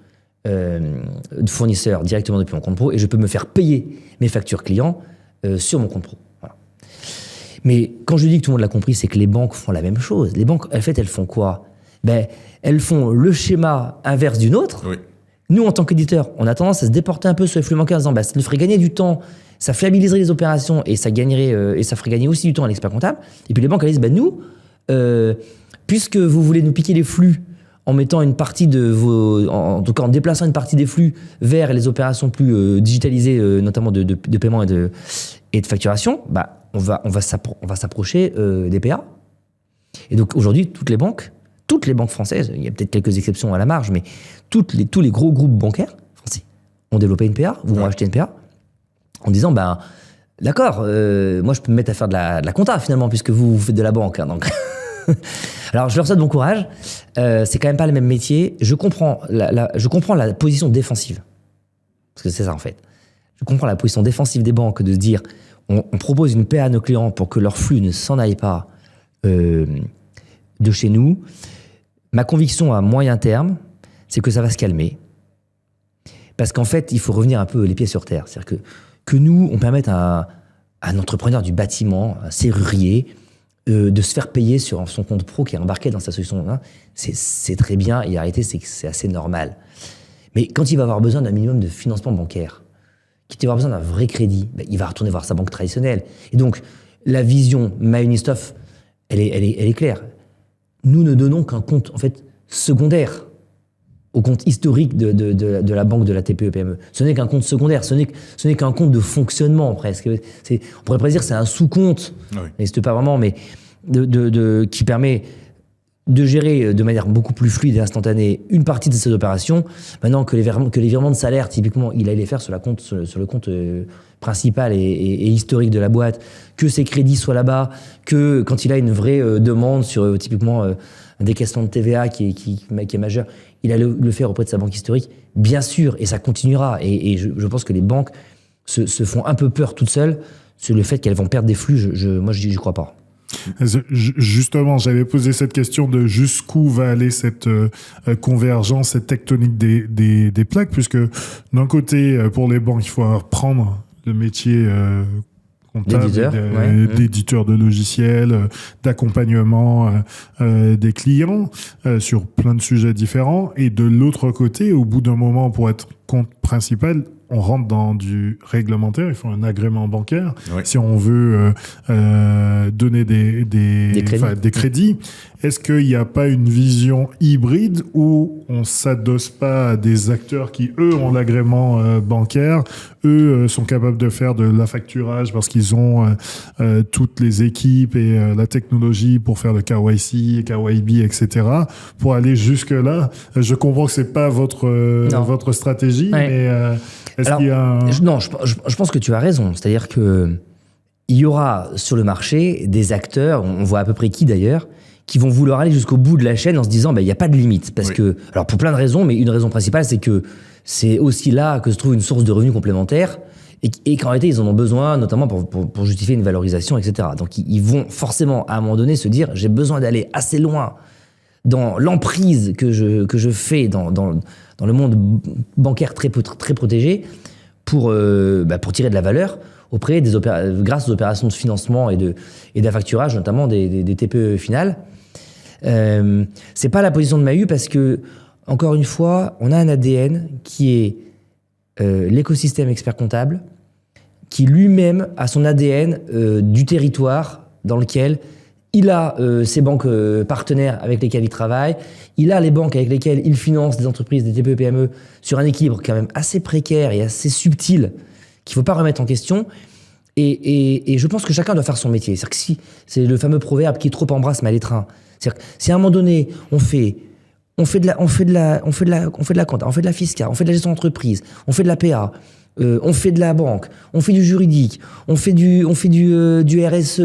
de fournisseur directement depuis mon compte pro, et je peux me faire payer mes factures clients sur mon compte pro. Voilà. Mais quand je dis que tout le monde l'a compris, c'est que les banques font la même chose. Les banques, en fait, elles font quoi ? Elles font le schéma inverse d'une autre. Oui. Nous, en tant qu'éditeurs, on a tendance à se déporter un peu sur les flux bancaires en disant ça nous ferait gagner du temps, ça fiabiliserait les opérations, et ça ferait gagner aussi du temps à l'expert comptable. Et puis les banques, elles disent nous, puisque vous voulez nous piquer les flux en mettant une partie en tout cas en déplaçant une partie des flux vers les opérations plus digitalisées, notamment de paiement et de facturation, on va s'approcher des PA. Et donc aujourd'hui, toutes les banques françaises, il y a peut-être quelques exceptions à la marge, mais tous les gros groupes bancaires français ont développé une PA, ou ont acheté une PA, en disant, d'accord, moi je peux me mettre à faire de la compta finalement, puisque vous faites de la banque. Donc. Alors je leur souhaite bon courage, c'est quand même pas le même métier. Je comprends la position défensive, parce que c'est ça en fait. Je comprends la position défensive des banques de se dire, on propose une PA à nos clients pour que leur flux ne s'en aille pas de chez nous. Ma conviction à moyen terme, c'est que ça va se calmer. Parce qu'en fait, il faut revenir un peu les pieds sur terre. C'est-à-dire que nous, on permette à un entrepreneur du bâtiment, un serrurier, de se faire payer sur son compte pro qui est embarqué dans sa solution. C'est très bien, et arrêter, c'est assez normal. Mais quand il va avoir besoin d'un minimum de financement bancaire, qu'il va avoir besoin d'un vrai crédit, il va retourner voir sa banque traditionnelle. Et donc, la vision MyUnisoft, elle est claire. Nous ne donnons qu'un compte, en fait, secondaire au compte historique de la banque de la TPE-PME. Ce n'est qu'un compte secondaire, ce n'est qu'un compte de fonctionnement, presque. On pourrait pas dire que c'est un sous-compte, mais c'est pas vraiment, mais qui permet de gérer de manière beaucoup plus fluide et instantanée une partie de ces opérations. Maintenant que les virements de salaire, typiquement, il allait les faire sur le compte principal et historique de la boîte, que ses crédits soient là-bas, que quand il a une vraie demande sur typiquement un décaissement de TVA qui est majeur, il allait le faire auprès de sa banque historique, bien sûr, et ça continuera. Et je pense que les banques se font un peu peur toutes seules sur le fait qu'elles vont perdre des flux. Moi, je n'y crois pas. Justement, j'avais posé cette question de jusqu'où va aller cette convergence, cette tectonique des plaques, puisque d'un côté, pour les banques, il faut apprendre le métier comptable, d'éditeur de logiciels, d'accompagnement des clients sur plein de sujets différents. Et de l'autre côté, au bout d'un moment, pour être compte principal, on rentre dans du réglementaire, il faut un agrément bancaire. Oui. Si on veut donner des crédits, est-ce qu'il n'y a pas une vision hybride où on ne s'adosse pas à des acteurs qui, eux, ont l'agrément bancaire, eux sont capables de faire de l'affacturage parce qu'ils ont toutes les équipes et la technologie pour faire le KYC, KYB, etc. Pour aller jusque-là. Je comprends que c'est pas votre stratégie, Ouais. mais est-ce Alors, qu'il y a un... Non, je pense que tu as raison. C'est-à-dire que il y aura sur le marché des acteurs, on voit à peu près qui d'ailleurs, qui vont vouloir aller jusqu'au bout de la chaîne en se disant il n'y a pas de limite. Parce que, alors pour plein de raisons, mais une raison principale, c'est que c'est aussi là que se trouve une source de revenus complémentaires et qu'en réalité, ils en ont besoin, notamment pour justifier une valorisation, etc. Donc, ils vont forcément, à un moment donné, se dire j'ai besoin d'aller assez loin dans l'emprise que je fais dans le monde bancaire très protégé pour tirer de la valeur auprès grâce aux opérations de financement et d'affacturage, notamment des TPE finales. C'est pas la position de Mahu parce que, encore une fois, on a un ADN qui est l'écosystème expert comptable, qui lui-même a son ADN du territoire dans lequel il a ses banques partenaires avec lesquelles il travaille, il a les banques avec lesquelles il finance des entreprises, des TPE, PME, sur un équilibre quand même assez précaire et assez subtil qu'il ne faut pas remettre en question. Et je pense que chacun doit faire son métier. C'est-à-dire que si c'est le fameux proverbe qui trop embrasse mal étreint. C'est-à-dire que si à un moment donné on fait de la compta, on fait de la fiscale, on fait de la gestion d'entreprise, on fait de la PA, on fait de la banque, on fait du juridique, on fait du RSE,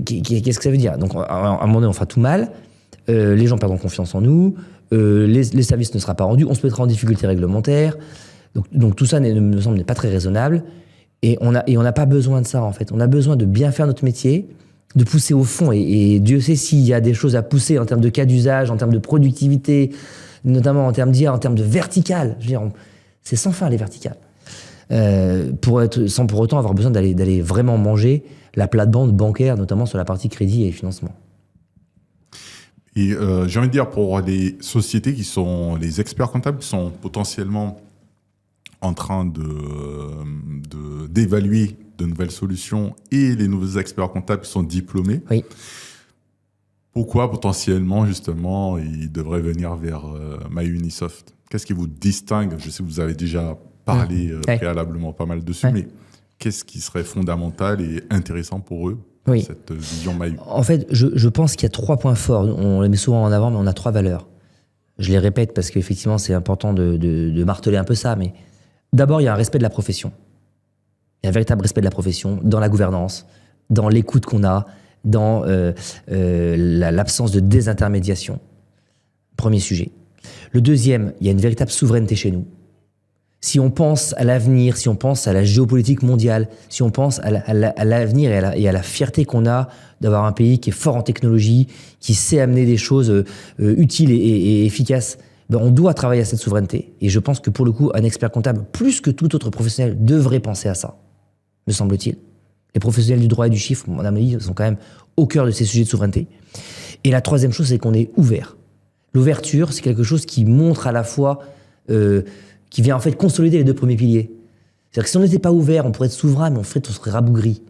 qu'est-ce que ça veut dire? Donc à un moment donné on fera tout mal, les gens perdront confiance en nous, les services ne seront pas rendus, on se mettra en difficulté réglementaire. Donc tout ça me semble n'est pas très raisonnable. Et on n'a pas besoin de ça, en fait. On a besoin de bien faire notre métier, de pousser au fond. Et Dieu sait s'il y a des choses à pousser en termes de cas d'usage, en termes de productivité, notamment en termes d'IA, en termes de verticale. Je veux dire, c'est sans fin, les verticales. Sans pour autant avoir besoin d'aller vraiment manger la plate-bande bancaire, notamment sur la partie crédit et financement. Et j'ai envie de dire, pour les sociétés qui sont les experts comptables, qui sont potentiellement en train d'évaluer de nouvelles solutions et les nouveaux experts comptables qui sont diplômés. Oui. Pourquoi potentiellement, justement, ils devraient venir vers MyUnisoft? Qu'est-ce qui vous distingue? Je sais que vous avez déjà parlé préalablement pas mal dessus, mais qu'est-ce qui serait fondamental et intéressant pour eux, cette vision Mahu? En fait, je pense qu'il y a 3 points forts. On les met souvent en avant, mais on a 3 valeurs. Je les répète parce qu'effectivement, c'est important de marteler un peu ça, mais d'abord, il y a un respect de la profession. Il y a un véritable respect de la profession dans la gouvernance, dans l'écoute qu'on a, dans l'absence de désintermédiation. Premier sujet. Le deuxième, il y a une véritable souveraineté chez nous. Si on pense à l'avenir, si on pense à la géopolitique mondiale, si on pense à l'avenir et à la fierté qu'on a d'avoir un pays qui est fort en technologie, qui sait amener des choses utiles et efficaces, on doit travailler à cette souveraineté. Et je pense que pour le coup, un expert comptable, plus que tout autre professionnel, devrait penser à ça, me semble-t-il. Les professionnels du droit et du chiffre, à mon avis, sont quand même au cœur de ces sujets de souveraineté. Et la troisième chose, c'est qu'on est ouvert. L'ouverture, c'est quelque chose qui montre à la fois, qui vient en fait consolider les 2 premiers piliers. C'est-à-dire que si on n'était pas ouvert, on pourrait être souverain, mais en fait, on serait rabougri.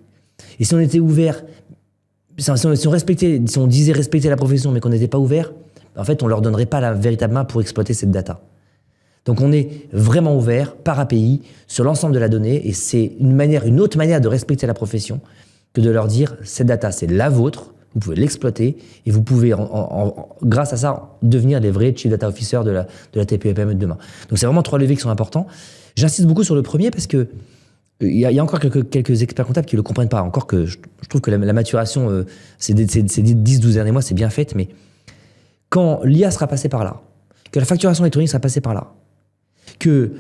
Et si on était ouvert, si on disait respecter la profession, mais qu'on n'était pas ouvert, en fait, on ne leur donnerait pas la véritable main pour exploiter cette data. Donc, on est vraiment ouvert par API sur l'ensemble de la donnée et c'est une autre manière de respecter la profession que de leur dire cette data, c'est la vôtre, vous pouvez l'exploiter et vous pouvez, grâce à ça, devenir les vrais Chief Data Officers de la TPE-PME de demain. Donc, c'est vraiment 3 leviers qui sont importants. J'insiste beaucoup sur le premier parce que il y a encore quelques experts comptables qui ne le comprennent pas. Encore que je trouve que la maturation, ces 10-12 derniers mois, c'est bien fait, mais quand l'IA sera passée par là, que la facturation électronique sera passée par là, que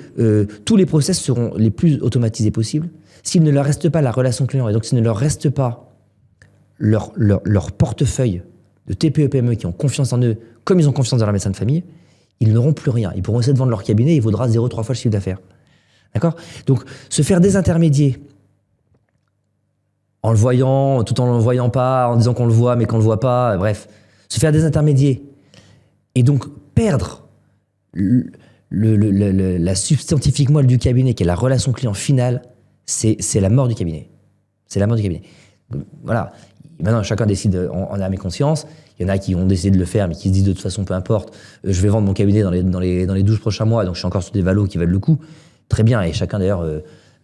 tous les process seront les plus automatisés possibles, s'il ne leur reste pas la relation client, et donc s'il ne leur reste pas leur portefeuille de TPE-PME qui ont confiance en eux, comme ils ont confiance dans leur médecin de famille, ils n'auront plus rien. Ils pourront essayer de vendre leur cabinet, il vaudra 0,3 fois le chiffre d'affaires. D'accord? Donc, se faire désintermédier en le voyant, tout en ne le voyant pas, en disant qu'on le voit, mais qu'on ne le voit pas, bref, se faire désintermédier et donc perdre la substantifique moelle du cabinet, qui est la relation client finale, c'est la mort du cabinet. C'est la mort du cabinet. Voilà. Maintenant, chacun décide en âme et conscience. Il y en a qui ont décidé de le faire, mais qui se disent de toute façon, peu importe, je vais vendre mon cabinet dans les 12 prochains mois, donc je suis encore sur des valos qui valent le coup. Très bien, et chacun d'ailleurs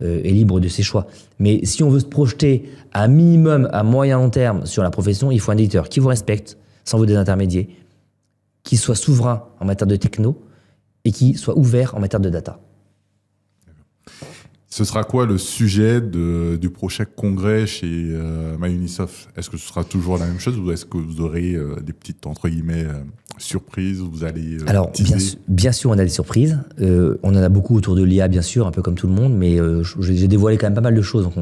est libre de ses choix. Mais si on veut se projeter à un minimum, à moyen long terme sur la profession, il faut un éditeur qui vous respecte, sans vous désintermédier, qui soit souverain en matière de techno et qui soit ouvert en matière de data. Ce sera quoi le sujet du prochain congrès chez MyUnisoft? Est-ce que ce sera toujours la même chose ou est-ce que vous aurez des petites, entre guillemets, surprises où vous allez Alors, bien sûr, on a des surprises. On en a beaucoup autour de l'IA, bien sûr, un peu comme tout le monde, mais j'ai dévoilé quand même pas mal de choses. Donc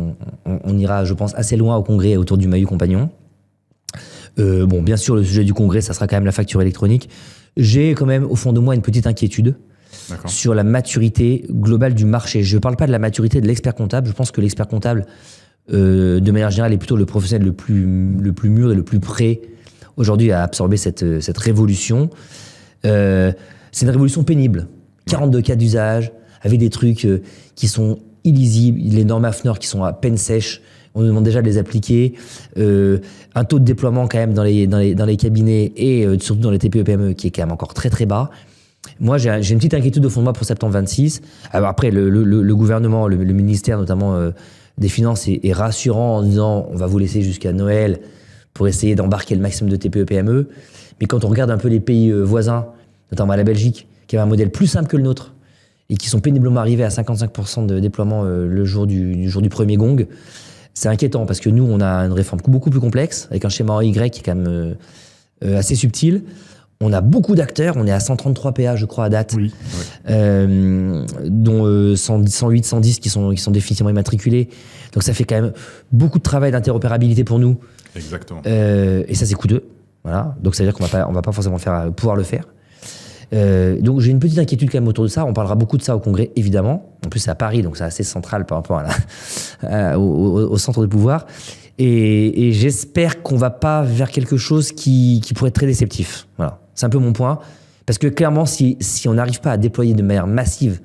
on ira, je pense, assez loin au congrès autour du Mahu Compagnon. Bon, bien sûr, le sujet du congrès, ça sera quand même la facture électronique. J'ai quand même, au fond de moi, une petite inquiétude sur la maturité globale du marché. Je ne parle pas de la maturité de l'expert comptable. Je pense que l'expert comptable, de manière générale, est plutôt le professionnel le plus mûr et le plus prêt aujourd'hui à absorber cette révolution. C'est une révolution pénible. 42 cas d'usage, avec des trucs qui sont illisibles, les normes AFNOR qui sont à peine sèches. On nous demande déjà de les appliquer. Un taux de déploiement quand même dans les cabinets et surtout dans les TPE-PME qui est quand même encore très très bas. Moi, j'ai une petite inquiétude au fond de moi pour septembre 26. Alors après, le gouvernement, le ministère notamment des Finances est rassurant en disant on va vous laisser jusqu'à Noël pour essayer d'embarquer le maximum de TPE-PME. Mais quand on regarde un peu les pays voisins, notamment la Belgique, qui avait un modèle plus simple que le nôtre et qui sont péniblement arrivés à 55% de déploiement le jour du premier gong, c'est inquiétant parce que nous, on a une réforme beaucoup plus complexe, avec un schéma Y qui est quand même assez subtil. On a beaucoup d'acteurs, on est à 133 PA, je crois, à date, Oui. dont 108, 110 qui sont définitivement immatriculés. Donc ça fait quand même beaucoup de travail d'interopérabilité pour nous. Exactement. Et ça, c'est coûteux. Voilà. Donc ça veut dire qu'on va pas forcément pouvoir le faire. Donc j'ai une petite inquiétude quand même autour de ça. On parlera beaucoup de ça au congrès, évidemment. En plus, c'est à Paris, donc c'est assez central par rapport au centre de pouvoir. Et j'espère qu'on va pas vers quelque chose qui pourrait être très déceptif. Voilà. C'est un peu mon point. Parce que clairement, si on n'arrive pas à déployer de manière massive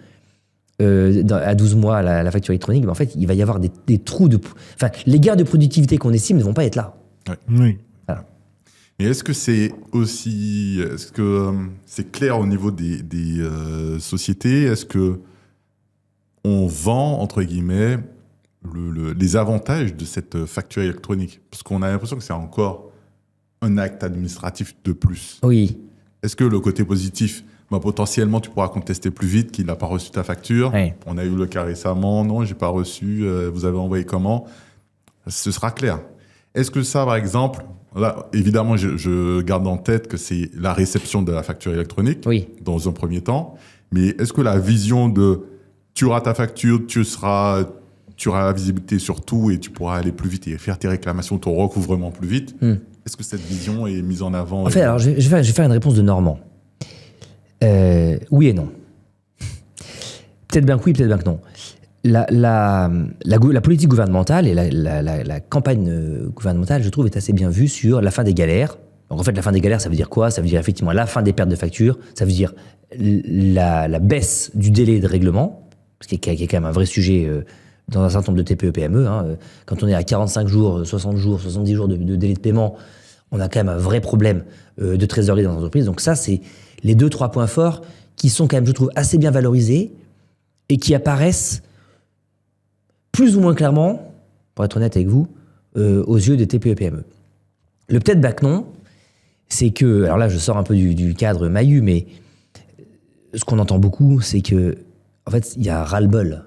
à 12 mois la facture électronique, ben en fait, il va y avoir des trous de... Enfin, les gains de productivité qu'on estime ne vont pas être là. Ouais. Oui. Voilà. Mais est-ce que c'est aussi... Est-ce que c'est clair au niveau des sociétés? Est-ce que on vend, entre guillemets, les avantages de cette facture électronique? Parce qu'on a l'impression que c'est encore un acte administratif de plus. Oui. Est-ce que le côté positif, potentiellement, tu pourras contester plus vite qu'il n'a pas reçu ta facture? Oui. On a eu le cas récemment. Non, j'ai pas reçu. Vous avez envoyé comment? Ce sera clair. Est-ce que ça, par exemple, là, évidemment, je garde en tête que c'est la réception de la facture électronique Oui. dans un premier temps. Mais est-ce que la vision de tu auras ta facture, tu auras la visibilité sur tout et tu pourras aller plus vite et faire tes réclamations, ton recouvrement plus vite. Est-ce que cette vision est mise en avant? En fait, alors, je vais faire une réponse de Normand. Oui et non. Peut-être bien que oui, peut-être bien que non. La politique gouvernementale et la campagne gouvernementale, je trouve, est assez bien vue sur la fin des galères. Donc en fait, la fin des galères, ça veut dire quoi? Ça veut dire effectivement la fin des pertes de factures, ça veut dire la baisse du délai de règlement, ce qui est quand même un vrai sujet dans un certain nombre de TPE-PME. Quand on est à 45 jours, 60 jours, 70 jours de délai de paiement, on a quand même un vrai problème de trésorerie dans l'entreprise. Donc ça, c'est les 2-3 points forts qui sont quand même, je trouve, assez bien valorisés et qui apparaissent plus ou moins clairement, pour être honnête avec vous, aux yeux des TPE-PME. Le peut-être bac non, c'est que, alors là je sors un peu du cadre Mahu, mais ce qu'on entend beaucoup, c'est que en fait, il y a un ras-le-bol.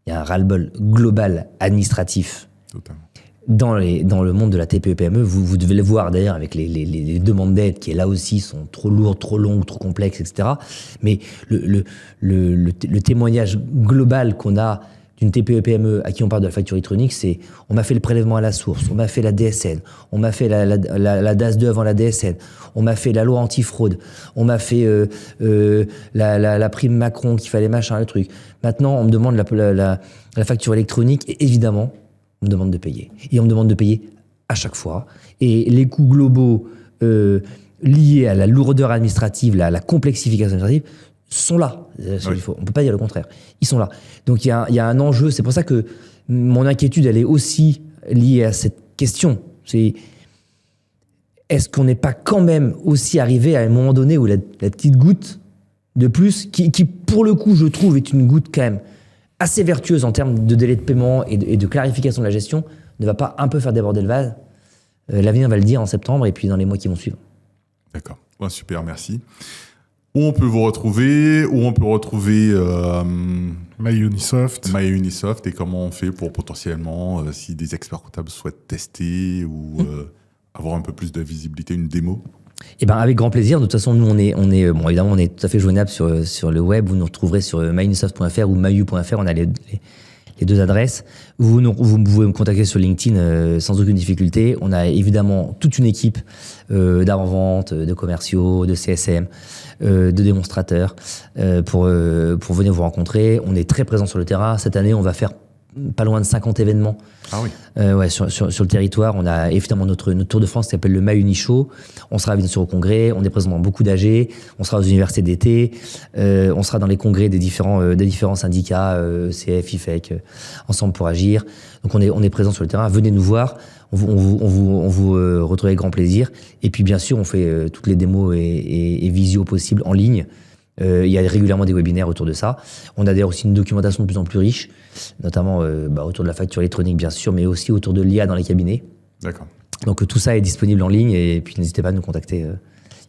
Il y a un ras-le-bol global administratif. Totalement. Dans le monde de la TPE-PME, vous devez le voir d'ailleurs avec les demandes d'aide qui là aussi sont trop lourdes, trop longues, trop complexes, etc. Mais le témoignage global qu'on a d'une TPE-PME à qui on parle de la facture électronique, c'est on m'a fait le prélèvement à la source, on m'a fait la DSN, on m'a fait la DAS 2 avant la DSN, on m'a fait la loi anti-fraude, on m'a fait la prime Macron qu'il fallait machin, le truc. Maintenant, on me demande la facture électronique et évidemment, on me demande de payer. Et on me demande de payer à chaque fois. Et les coûts globaux liés à la lourdeur administrative, la complexification administrative, sont là. On peut pas dire le contraire. Ils sont là. Donc il y a un enjeu. C'est pour ça que mon inquiétude, elle est aussi liée à cette question. C'est est-ce qu'on n'est pas quand même aussi arrivé à un moment donné où la petite goutte de plus, qui pour le coup, je trouve, est une goutte quand même assez vertueuse en termes de délai de paiement et de clarification de la gestion, ne va pas un peu faire déborder le vase. L'avenir va le dire en septembre et puis dans les mois qui vont suivre. D'accord. Ouais, super, merci. Où on peut vous retrouver, où on peut retrouver MyUnisoft. MyUnisoft et comment on fait pour potentiellement, si des experts comptables souhaitent tester ou avoir un peu plus de visibilité, une démo. Eh ben, avec grand plaisir. De toute façon, nous, bon, évidemment, on est tout à fait joignable sur le web. Vous nous retrouverez sur myunisoft.fr ou myu.fr. On a les deux adresses. Vous pouvez me contacter sur LinkedIn sans aucune difficulté. On a évidemment toute une équipe d'avant-vente, de commerciaux, de CSM, de démonstrateurs pour venir vous rencontrer. On est très présent sur le terrain. Cette année, on va faire pas loin de 50 événements. Ah oui. Ouais, sur le territoire. On a évidemment notre Tour de France qui s'appelle le MyUni Show. On sera bien sûr au congrès. On est présent dans beaucoup d'AG. On sera aux universités d'été. On sera dans les congrès des différents syndicats, CF, IFEC, Ensemble pour Agir. Donc on est présent sur le terrain. Venez nous voir. On vous retrouve avec grand plaisir. Et puis bien sûr, on fait toutes les démos et visio possibles en ligne. Il y a régulièrement des webinaires autour de ça. On a d'ailleurs aussi une documentation de plus en plus riche, notamment autour de la facture électronique, bien sûr, mais aussi autour de l'IA dans les cabinets. D'accord. Donc tout ça est disponible en ligne et puis n'hésitez pas à nous contacter,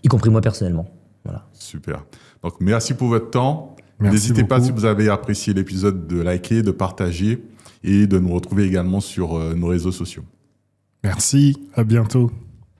y compris moi personnellement. Voilà. Super. Donc merci pour votre temps. Merci N'hésitez pas, beaucoup. si vous avez apprécié l'épisode, de liker, de partager et de nous retrouver également sur nos réseaux sociaux. Merci, à bientôt.